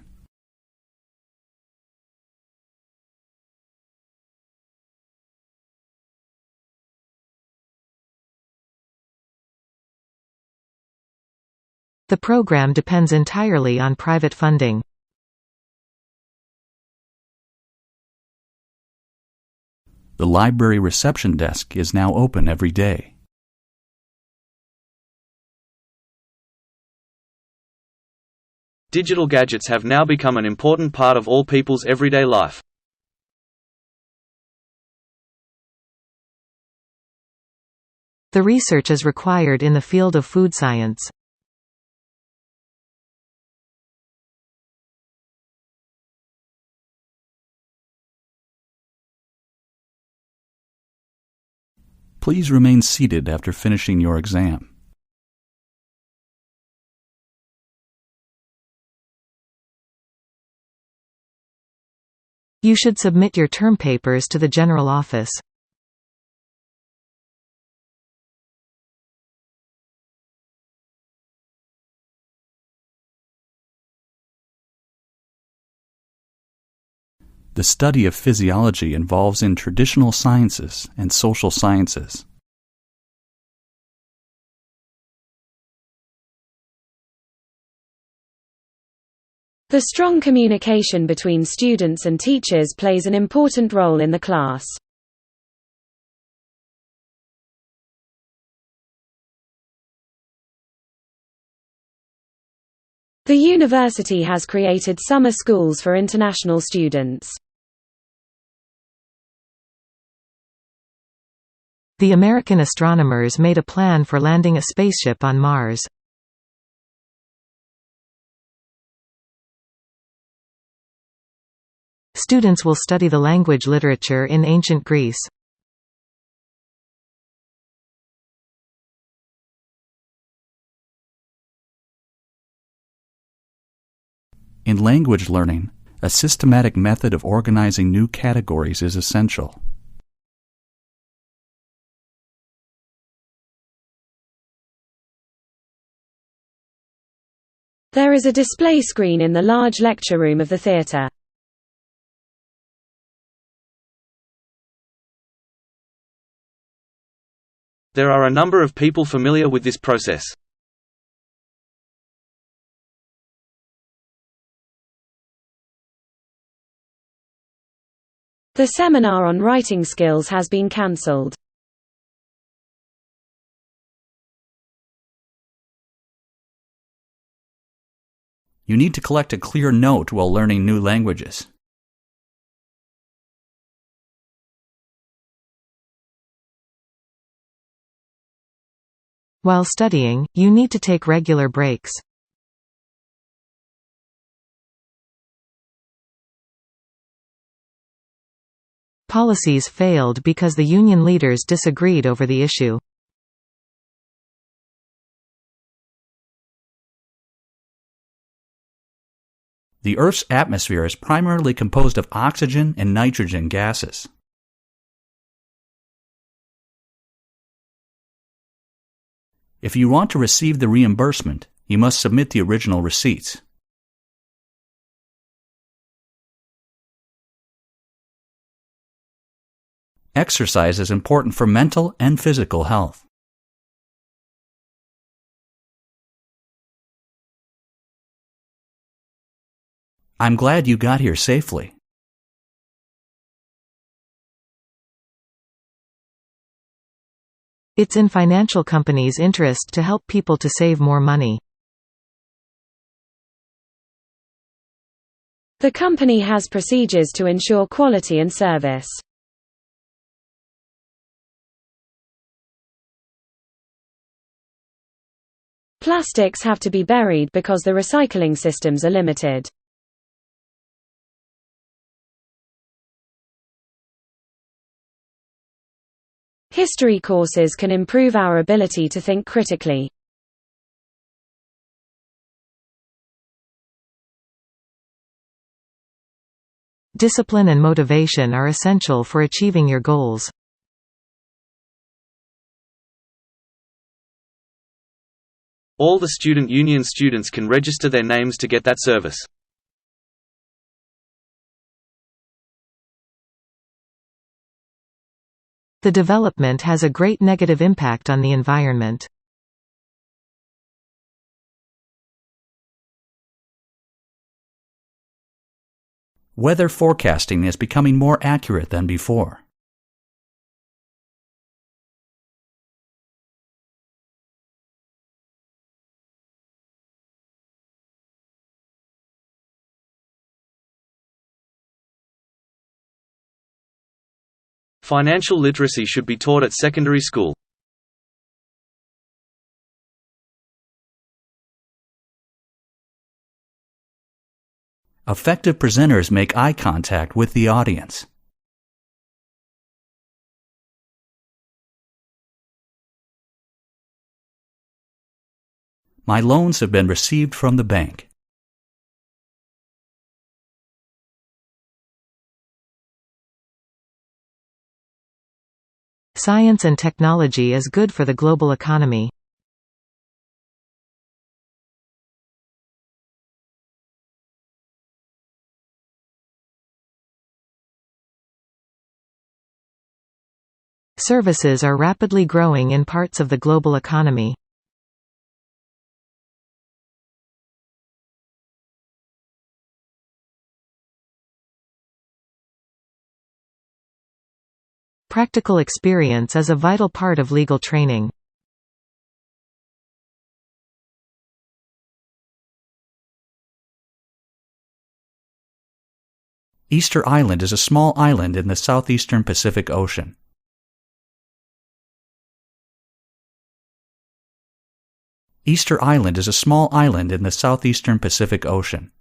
The program depends entirely on private funding. The library reception desk is now open every day. Digital gadgets have now become an important part of all people's everyday life. The research is required in the field of food science. Please remain seated after finishing your exam. You should submit your term papers to the general office. The study of physiology involves in traditional sciences and social sciences. The strong communication between students and teachers plays an important role in the class. The university has created summer schools for international students. The American astronomers made a plan for landing a spaceship on Mars. Students will study the language literature in ancient Greece. In language learning, a systematic method of organizing new categories is essential. There is a display screen in the large lecture room of the theatre. There are a number of people familiar with this process. The seminar on writing skills has been cancelled. You need to collect a clear note while learning new languages. While studying, you need to take regular breaks. Policies failed because the union leaders disagreed over the issue. The Earth's atmosphere is primarily composed of oxygen and nitrogen gases. If you want to receive the reimbursement, you must submit the original receipts. Exercise is important for mental and physical health. I'm glad you got here safely. It's in financial companies' interest to help people to save more money. The company has procedures to ensure quality and service. Plastics have to be buried because the recycling systems are limited. History courses can improve our ability to think critically. Discipline and motivation are essential for achieving your goals. All the student union students can register their names to get that service. The development has a great negative impact on the environment. Weather forecasting is becoming more accurate than before. Financial literacy should be taught at secondary school. Effective presenters make eye contact with the audience. My loans have been received from the bank. Science and technology is good for the global economy. Services are rapidly growing in parts of the global economy. Practical experience is a vital part of legal training. Easter Island is a small island in the southeastern Pacific Ocean. Easter Island is a small island in the southeastern Pacific Ocean.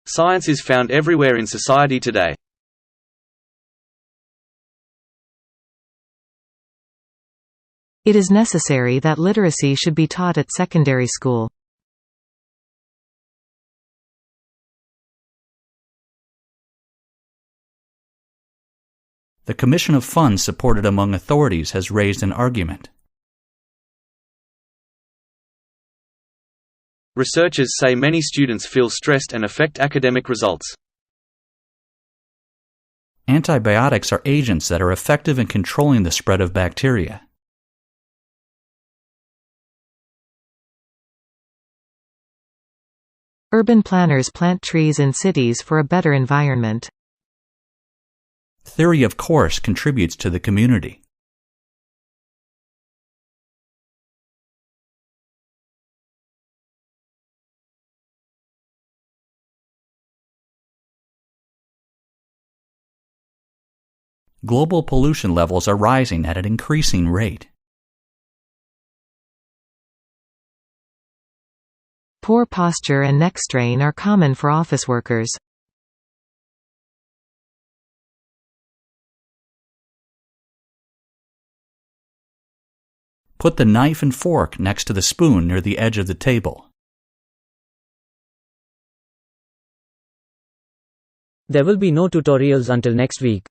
Science is found everywhere in society today. It is necessary that literacy should be taught at secondary school. The Commission of Funds supported among authorities has raised an argument. Researchers say many students feel stressed and affect academic results. Antibiotics are agents that are effective in controlling the spread of bacteria. Urban planners plant trees in cities for a better environment. Theory of course contributes to the community. Global pollution levels are rising at an increasing rate. Poor posture and neck strain are common for office workers. Put the knife and fork next to the spoon near the edge of the table. There will be no tutorials until next week.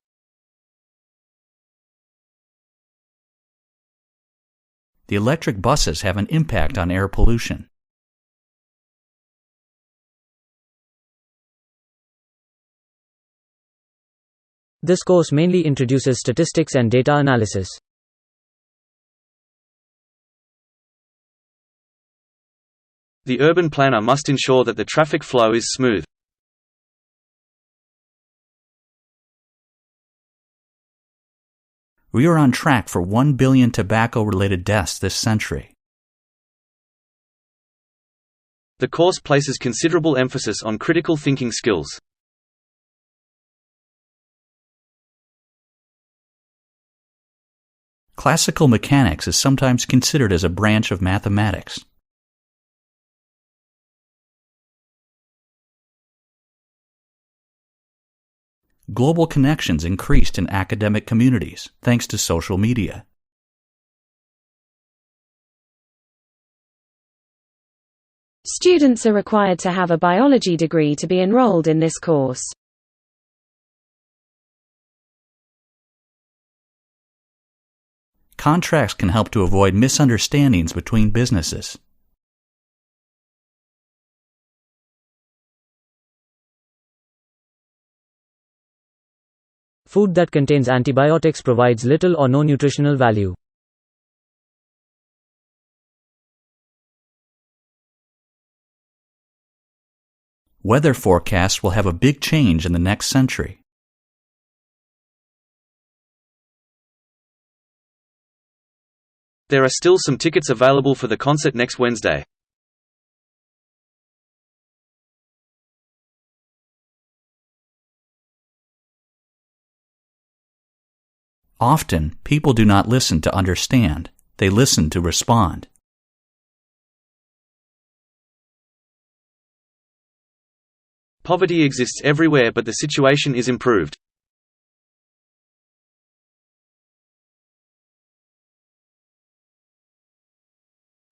The electric buses have an impact on air pollution. This course mainly introduces statistics and data analysis. The urban planner must ensure that the traffic flow is smooth. We are on track for 1 billion tobacco-related deaths this century. The course places considerable emphasis on critical thinking skills. Classical mechanics is sometimes considered as a branch of mathematics. Global connections increased in academic communities thanks to social media. Students are required to have a biology degree to be enrolled in this course. Contracts can help to avoid misunderstandings between businesses. Food that contains antibiotics provides little or no nutritional value. Weather forecasts will have a big change in the next century. There are still some tickets available for the concert next Wednesday. Often, people do not listen to understand. They listen to respond. Poverty exists everywhere, but the situation is improved.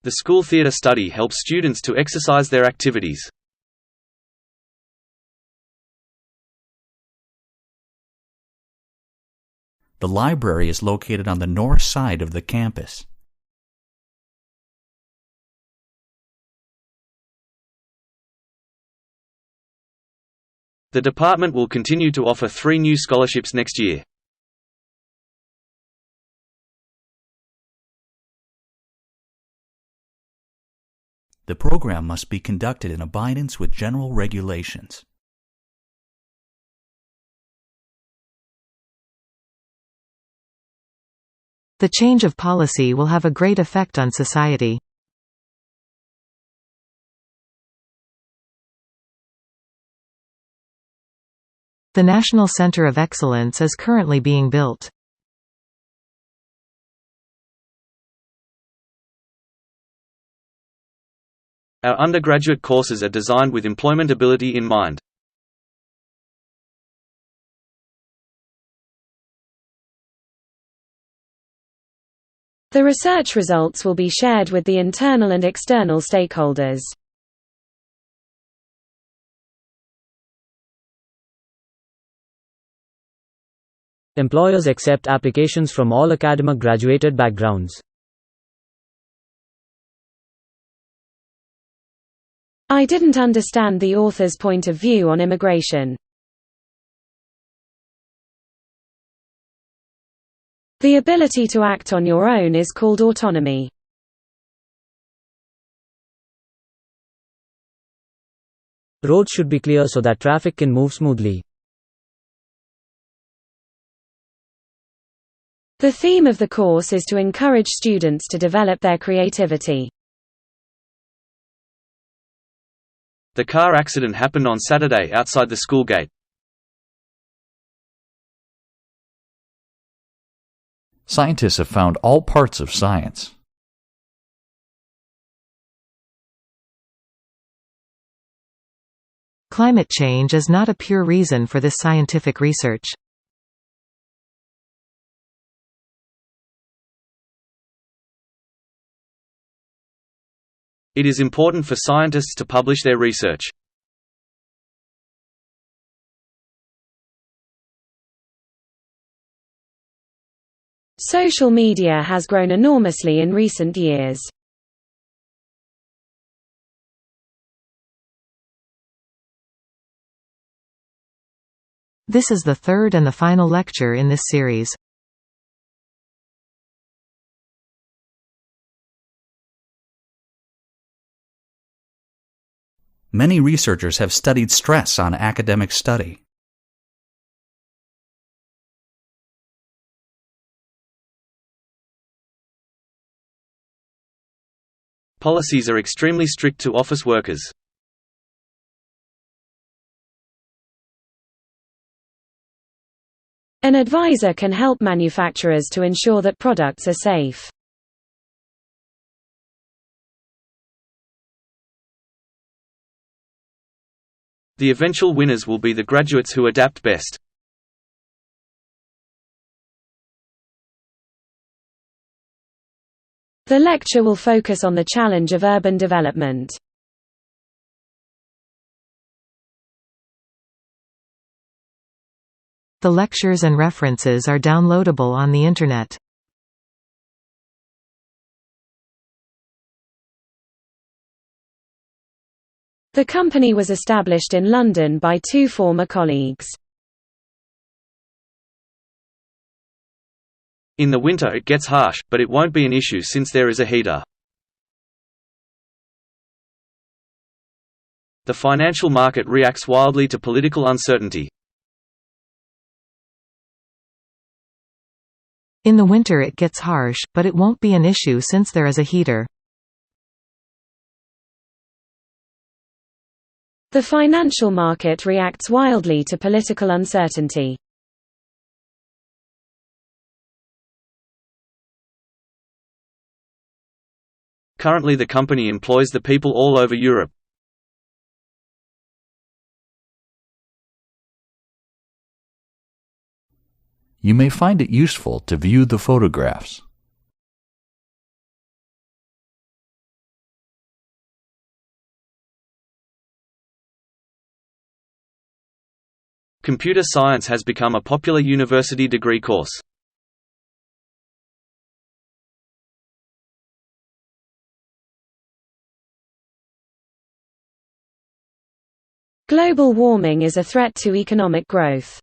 The school theatre study helps students to exercise their activities. The library is located on the north side of the campus. The department will continue to offer 3 new scholarships next year. The program must be conducted in abidance with general regulations. The change of policy will have a great effect on society. The National Center of Excellence is currently being built. Our undergraduate courses are designed with employmentability in mind. The research results will be shared with the internal and external stakeholders. Employers accept applications from all academic graduated backgrounds. I didn't understand the author's point of view on immigration. The ability to act on your own is called autonomy. Roads should be clear so that traffic can move smoothly. The theme of the course is to encourage students to develop their creativity. The car accident happened on Saturday outside the school gate. Scientists have found all parts of science. Climate change is not a pure reason for this scientific research. It is important for scientists to publish their research. Social media has grown enormously in recent years. This is the third and the final lecture in this series. Many researchers have studied stress on academic study. Policies are extremely strict to office workers. An advisor can help manufacturers to ensure that products are safe. The eventual winners will be the graduates who adapt best. The lecture will focus on the challenge of urban development. The lectures and references are downloadable on the Internet. The company was established in London by 2 former colleagues. In the winter it gets harsh, but it won't be an issue since there is a heater. The financial market reacts wildly to political uncertainty. In the winter it gets harsh, but it won't be an issue since there is a heater. The financial market reacts wildly to political uncertainty. Currently the company employs the people all over Europe. You may find it useful to view the photographs. Computer science has become a popular university degree course. Global warming is a threat to economic growth.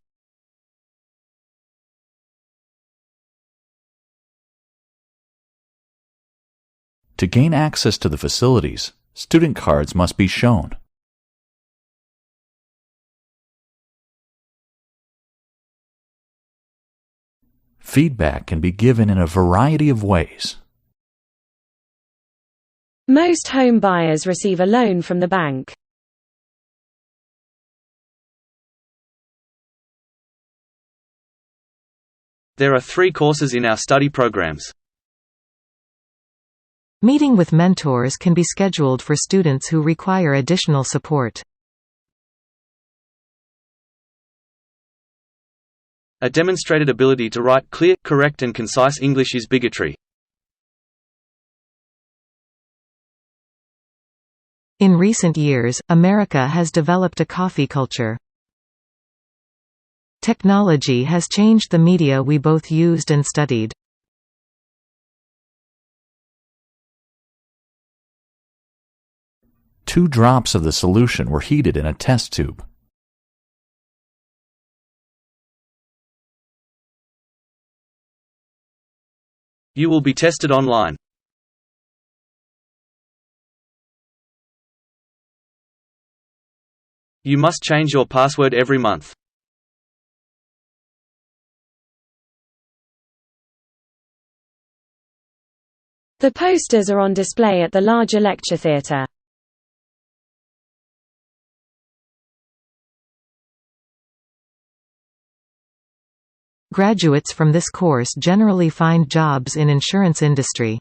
To gain access to the facilities, student cards must be shown. Feedback can be given in a variety of ways. Most home buyers receive a loan from the bank. There are 3 courses in our study programs. Meeting with mentors can be scheduled for students who require additional support. A demonstrated ability to write clear, correct and concise English is bigotry. In recent years, America has developed a coffee culture. Technology has changed the media we both used and studied. Two drops of the solution were heated in a test tube. You will be tested online. You must change your password every month. The posters are on display at the larger lecture theatre. Graduates from this course generally find jobs in insurance industry.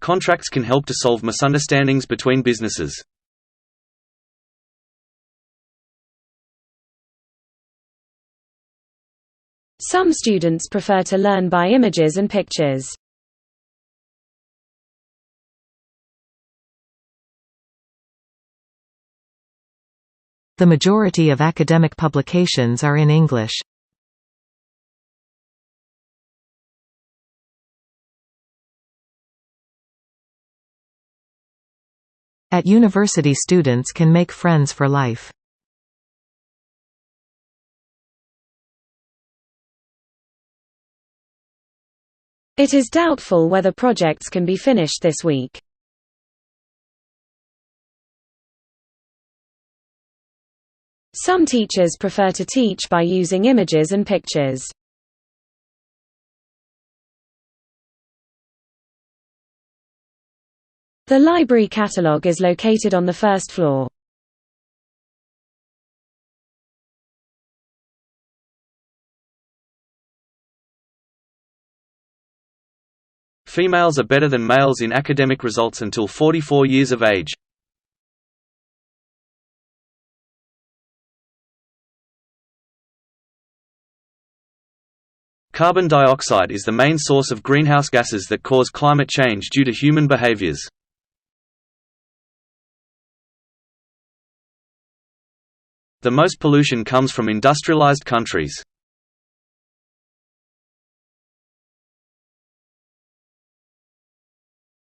Contracts can help to solve misunderstandings between businesses. Some students prefer to learn by images and pictures. The majority of academic publications are in English. At university, students can make friends for life. It is doubtful whether projects can be finished this week. Some teachers prefer to teach by using images and pictures. The library catalog is located on the first floor. Females are better than males in academic results until 44 years of age. Carbon dioxide is the main source of greenhouse gases that cause climate change due to human behaviors. The most pollution comes from industrialized countries.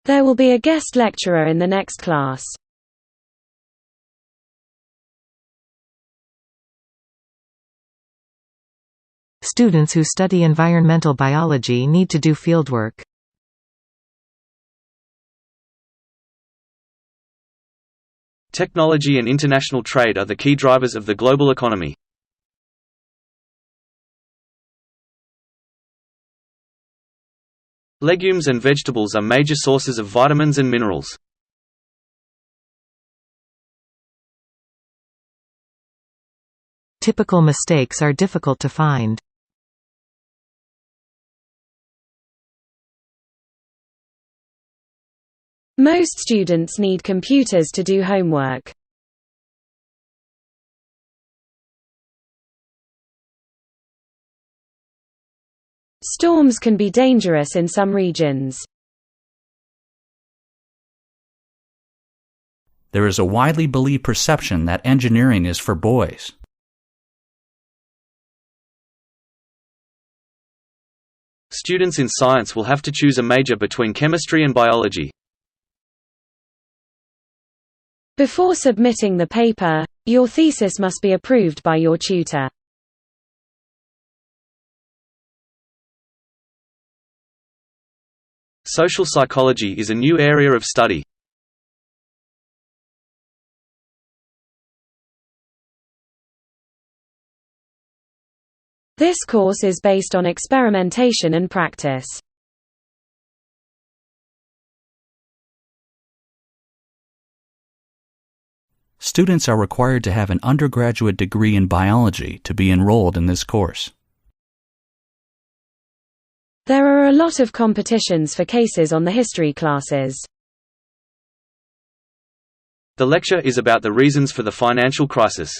There will be a guest lecturer in the next class. Students who study environmental biology need to do fieldwork. Technology and international trade are the key drivers of the global economy. Legumes and vegetables are major sources of vitamins and minerals. Typical mistakes are difficult to find. Most students need computers to do homework. Storms can be dangerous in some regions. There is a widely believed perception that engineering is for boys. Students in science will have to choose a major between chemistry and biology. Before submitting the paper, your thesis must be approved by your tutor. Social psychology is a new area of study. This course is based on experimentation and practice. Students are required to have an undergraduate degree in biology to be enrolled in this course. There are a lot of competitions for cases on the history classes. The lecture is about the reasons for the financial crisis.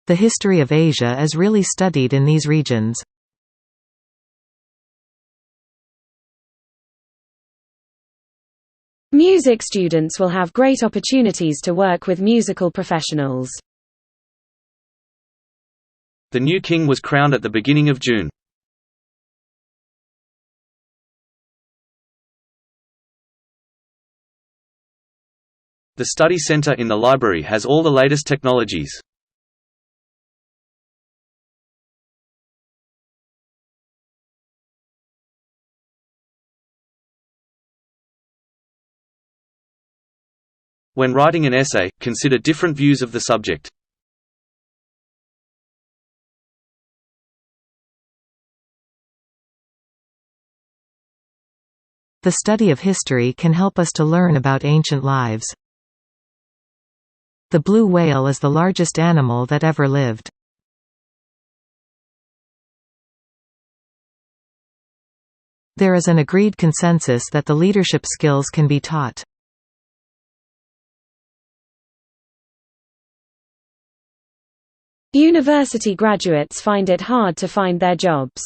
The history of Asia is really studied in these regions. Music students will have great opportunities to work with musical professionals. The new king was crowned at the beginning of June. The study center in the library has all the latest technologies. When writing an essay, consider different views of the subject. The study of history can help us to learn about ancient lives. The blue whale is the largest animal that ever lived. There is an agreed consensus that the leadership skills can be taught. University graduates find it hard to find their jobs.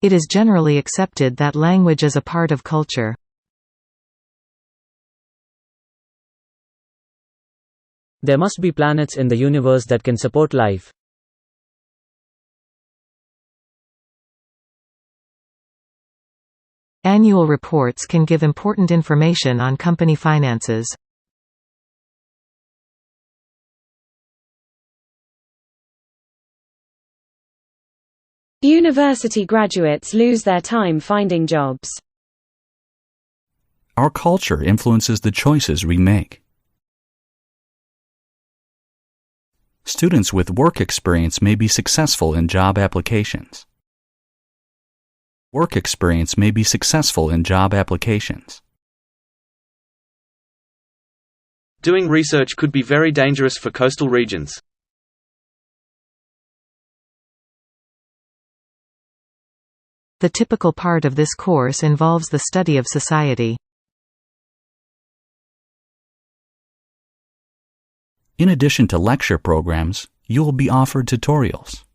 It is generally accepted that language is a part of culture. There must be planets in the universe that can support life. Annual reports can give important information on company finances. University graduates lose their time finding jobs. Our culture influences the choices we make. Students with work experience may be successful in job applications. Work experience may be successful in job applications. Doing research could be very dangerous for coastal regions. The typical part of this course involves the study of society. In addition to lecture programs, you will be offered tutorials.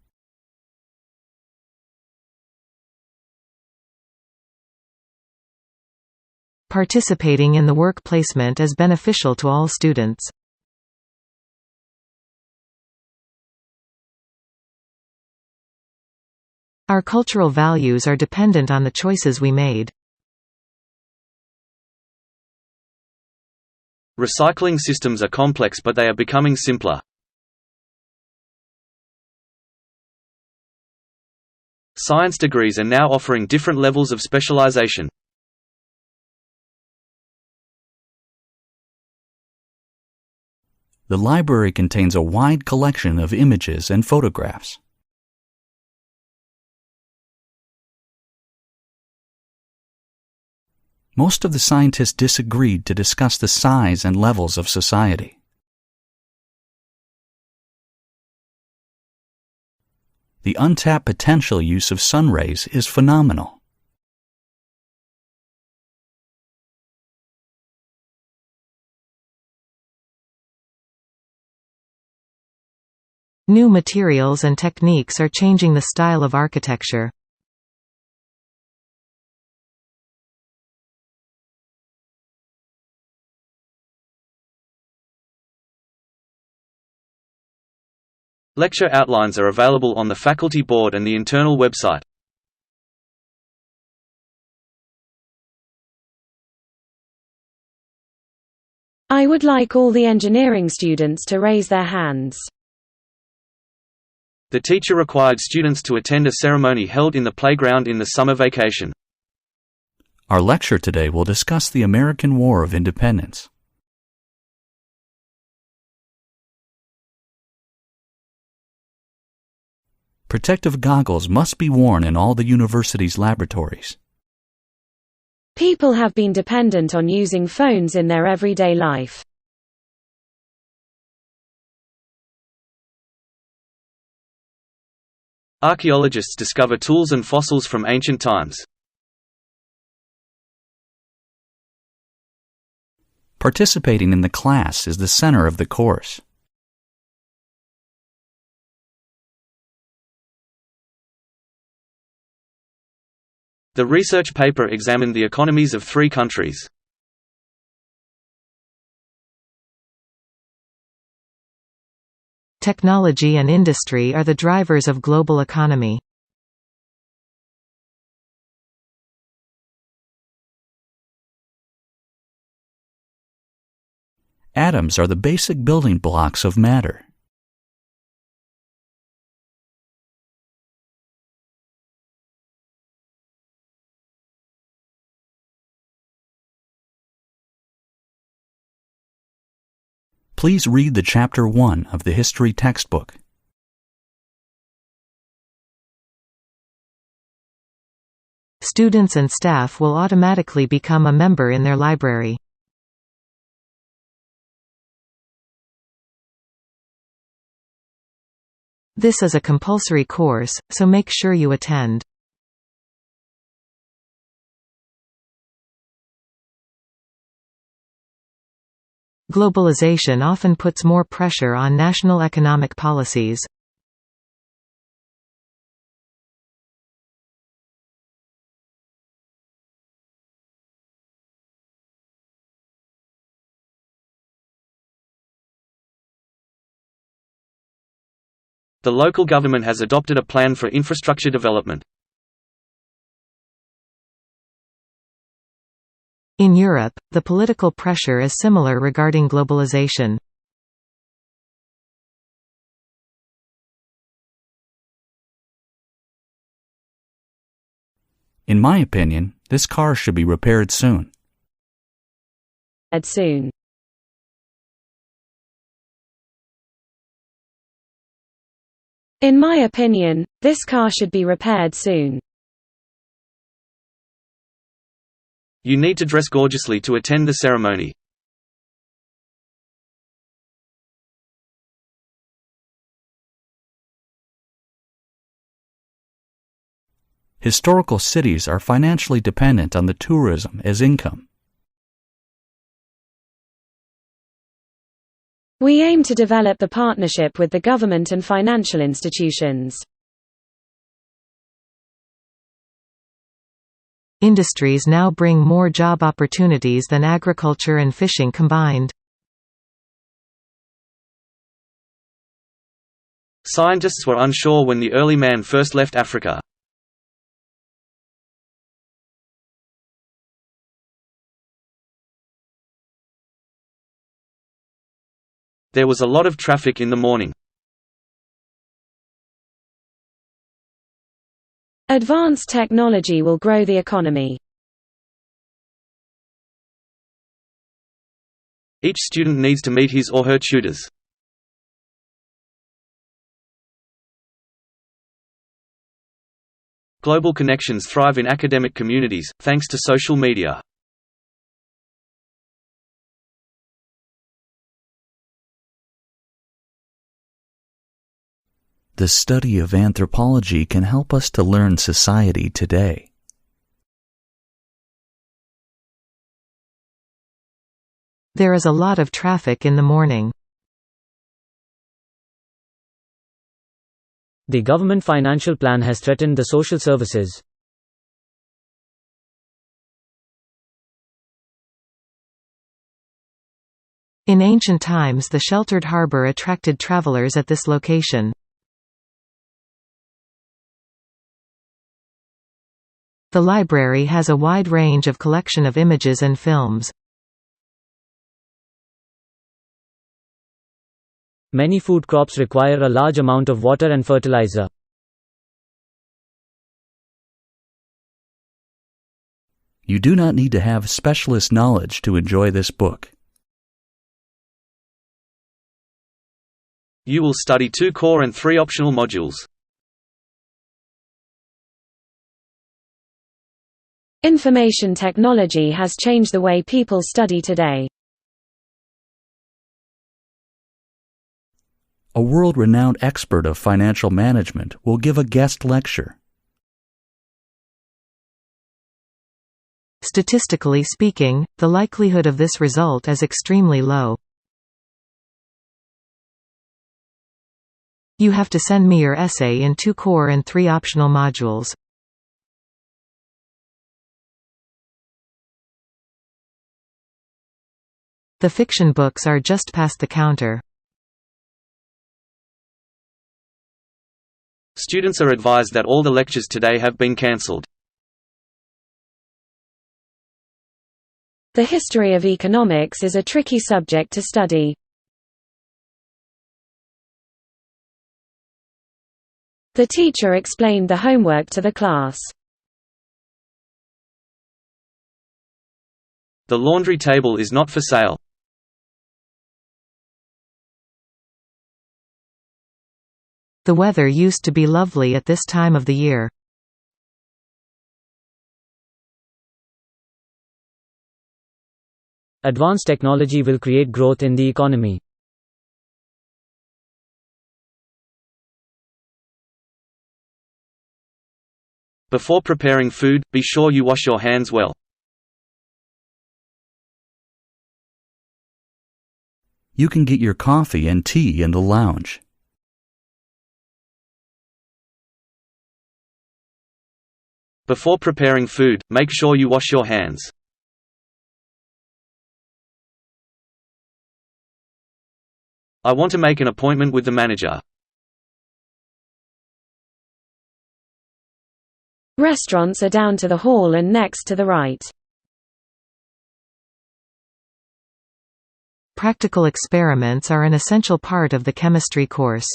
Participating in the work placement is beneficial to all students. Our cultural values are dependent on the choices we made. Recycling systems are complex, but they are becoming simpler. Science degrees are now offering different levels of specialization. The library contains a wide collection of images and photographs. Most of the scientists disagreed to discuss the size and levels of society. The untapped potential use of sun rays is phenomenal. New materials and techniques are changing the style of architecture. Lecture outlines are available on the faculty board and the internal website. I would like all the engineering students to raise their hands. The teacher required students to attend a ceremony held in the playground in the summer vacation. Our lecture today will discuss the American War of Independence. Protective goggles must be worn in all the university's laboratories. People have been dependent on using phones in their everyday life. Archaeologists discover tools and fossils from ancient times. Participating in the class is the center of the course. The research paper examined the economies of 3 countries. Technology and industry are the drivers of global economy. Atoms are the basic building blocks of matter. Please read the Chapter 1 of the history textbook. Students and staff will automatically become a member in their library. This is a compulsory course, so make sure you attend. Globalization often puts more pressure on national economic policies. The local government has adopted a plan for infrastructure development. In Europe, the political pressure is similar regarding globalization. In my opinion, this car should be repaired soon. Soon. In my opinion, this car should be repaired soon. You need to dress gorgeously to attend the ceremony. Historical cities are financially dependent on the tourism as income. We aim to develop the partnership with the government and financial institutions. Industries now bring more job opportunities than agriculture and fishing combined. Scientists were unsure when the early man first left Africa. There was a lot of traffic in the morning. Advanced technology will grow the economy. Each student needs to meet his or her tutors. Global connections thrive in academic communities, thanks to social media. The study of anthropology can help us to learn society today. There is a lot of traffic in the morning. The government financial plan has threatened the social services. In ancient times, the sheltered harbor attracted travelers at this location. The library has a wide range of collection of images and films. Many food crops require a large amount of water and fertilizer. You do not need to have specialist knowledge to enjoy this book. You will study 2 core and 3 optional modules. Information technology has changed the way people study today. A world-renowned expert of financial management will give a guest lecture. Statistically speaking, the likelihood of this result is extremely low. You have to send me your essay in 2 core and 3 optional modules. The fiction books are just past the counter. Students are advised that all the lectures today have been cancelled. The history of economics is a tricky subject to study. The teacher explained the homework to the class. The laundry table is not for sale. The weather used to be lovely at this time of the year. Advanced technology will create growth in the economy. Before preparing food, be sure you wash your hands well. You can get your coffee and tea in the lounge. Before preparing food, make sure you wash your hands. I want to make an appointment with the manager. Restaurants are down to the hall and next to the right. Practical experiments are an essential part of the chemistry course.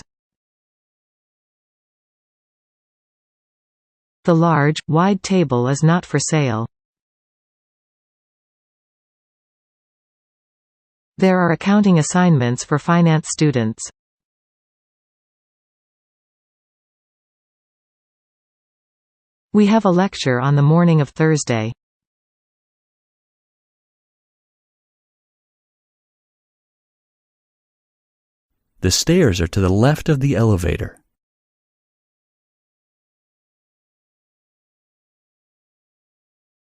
The large, wide table is not for sale. There are accounting assignments for finance students. We have a lecture on the morning of Thursday. The stairs are to the left of the elevator.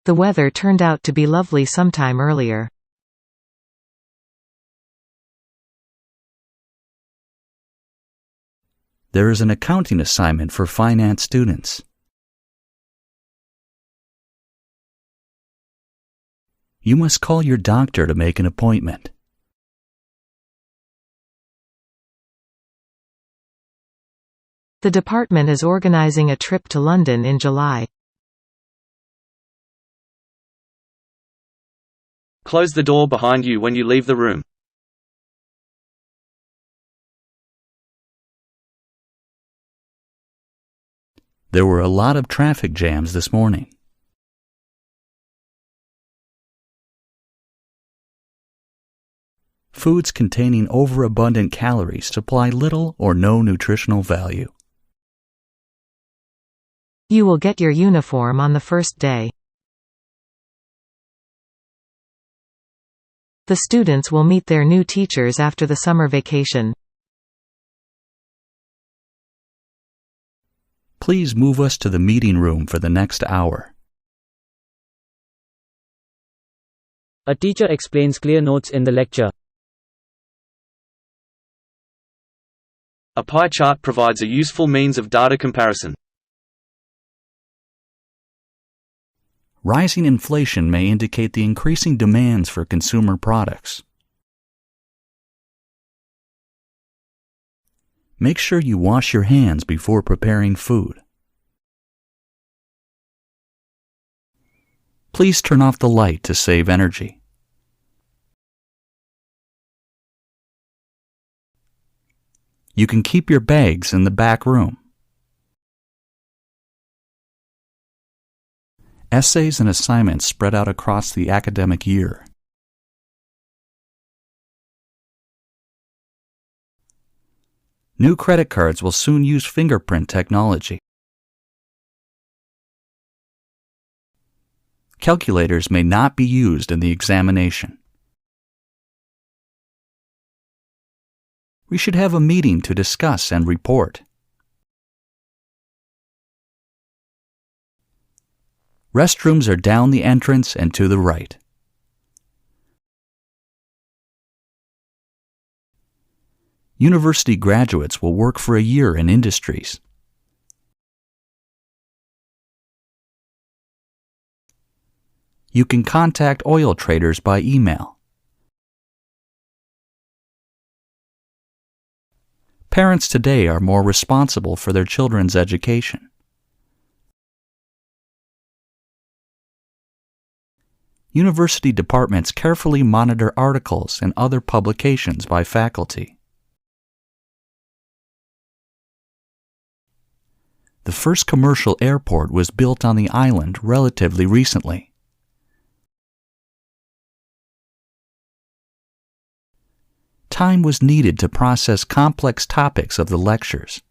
The weather turned out to be lovely sometime earlier. There is an accounting assignment for finance students. You must call your doctor to make an appointment. The department is organizing a trip to London in July. Close the door behind you when you leave the room. There were a lot of traffic jams this morning. Foods containing overabundant calories supply little or no nutritional value. You will get your uniform on the first day. The students will meet their new teachers after the summer vacation. Please move us to the meeting room for the next hour. A teacher explains clear notes in the lecture. A pie chart provides a useful means of data comparison. Rising inflation may indicate the increasing demands for consumer products. Make sure you wash your hands before preparing food. Please turn off the light to save energy. You can keep your bags in the back room. Essays and assignments spread out across the academic year. New credit cards will soon use fingerprint technology. Calculators may not be used in the examination. We should have a meeting to discuss and report. Restrooms are down the entrance and to the right. University graduates will work for a year in industries. You can contact oil traders by email. Parents today are more responsible for their children's education. University departments carefully monitor articles and other publications by faculty. The first commercial airport was built on the island relatively recently. Time was needed to process complex topics of the lectures.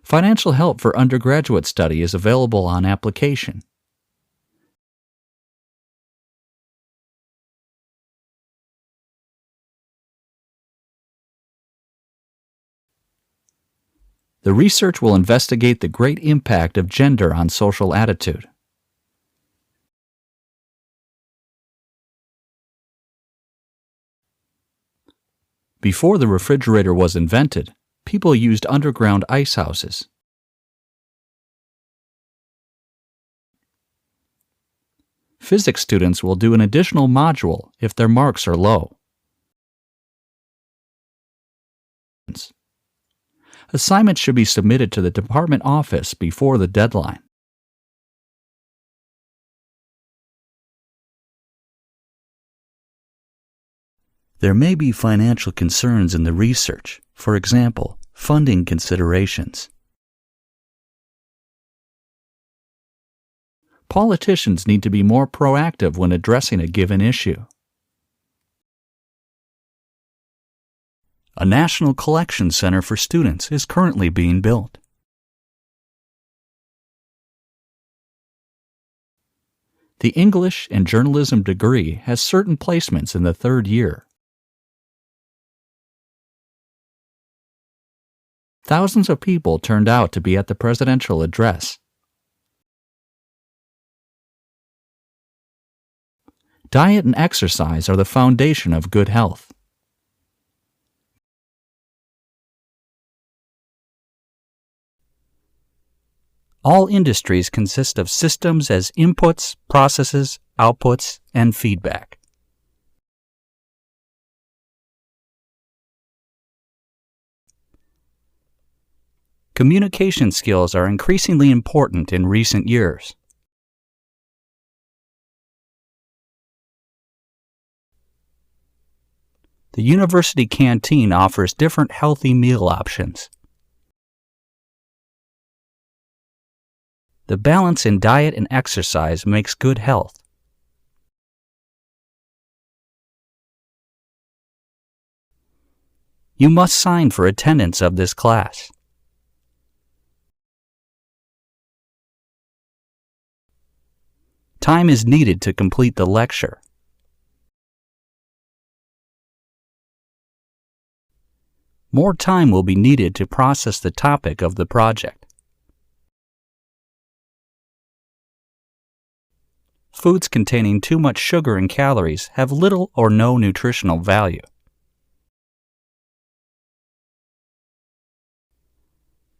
Financial help for undergraduate study is available on application. The research will investigate the great impact of gender on social attitude. Before the refrigerator was invented, people used underground ice houses. Physics students will do an additional module if their marks are low. Assignments should be submitted to the department office before the deadline. There may be financial concerns in the research, for example, funding considerations. Politicians need to be more proactive when addressing a given issue. A national collection center for students is currently being built. The English and journalism degree has certain placements in the third year. Thousands of people turned out to be at the presidential address. Diet and exercise are the foundation of good health. All industries consist of systems as inputs, processes, outputs, and feedback. Communication skills are increasingly important in recent years. The university canteen offers different healthy meal options. The balance in diet and exercise makes good health. You must sign for attendance of this class. Time is needed to complete the lecture. More time will be needed to process the topic of the project. Foods containing too much sugar and calories have little or no nutritional value.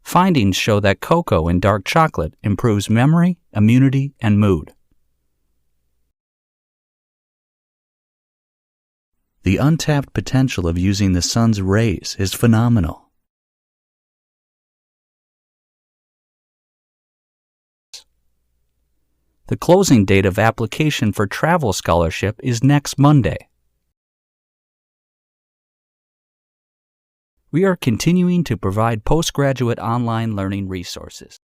Findings show that cocoa and dark chocolate improves memory, immunity, and mood. The untapped potential of using the sun's rays is phenomenal. The closing date of application for travel scholarship is next Monday. We are continuing to provide postgraduate online learning resources.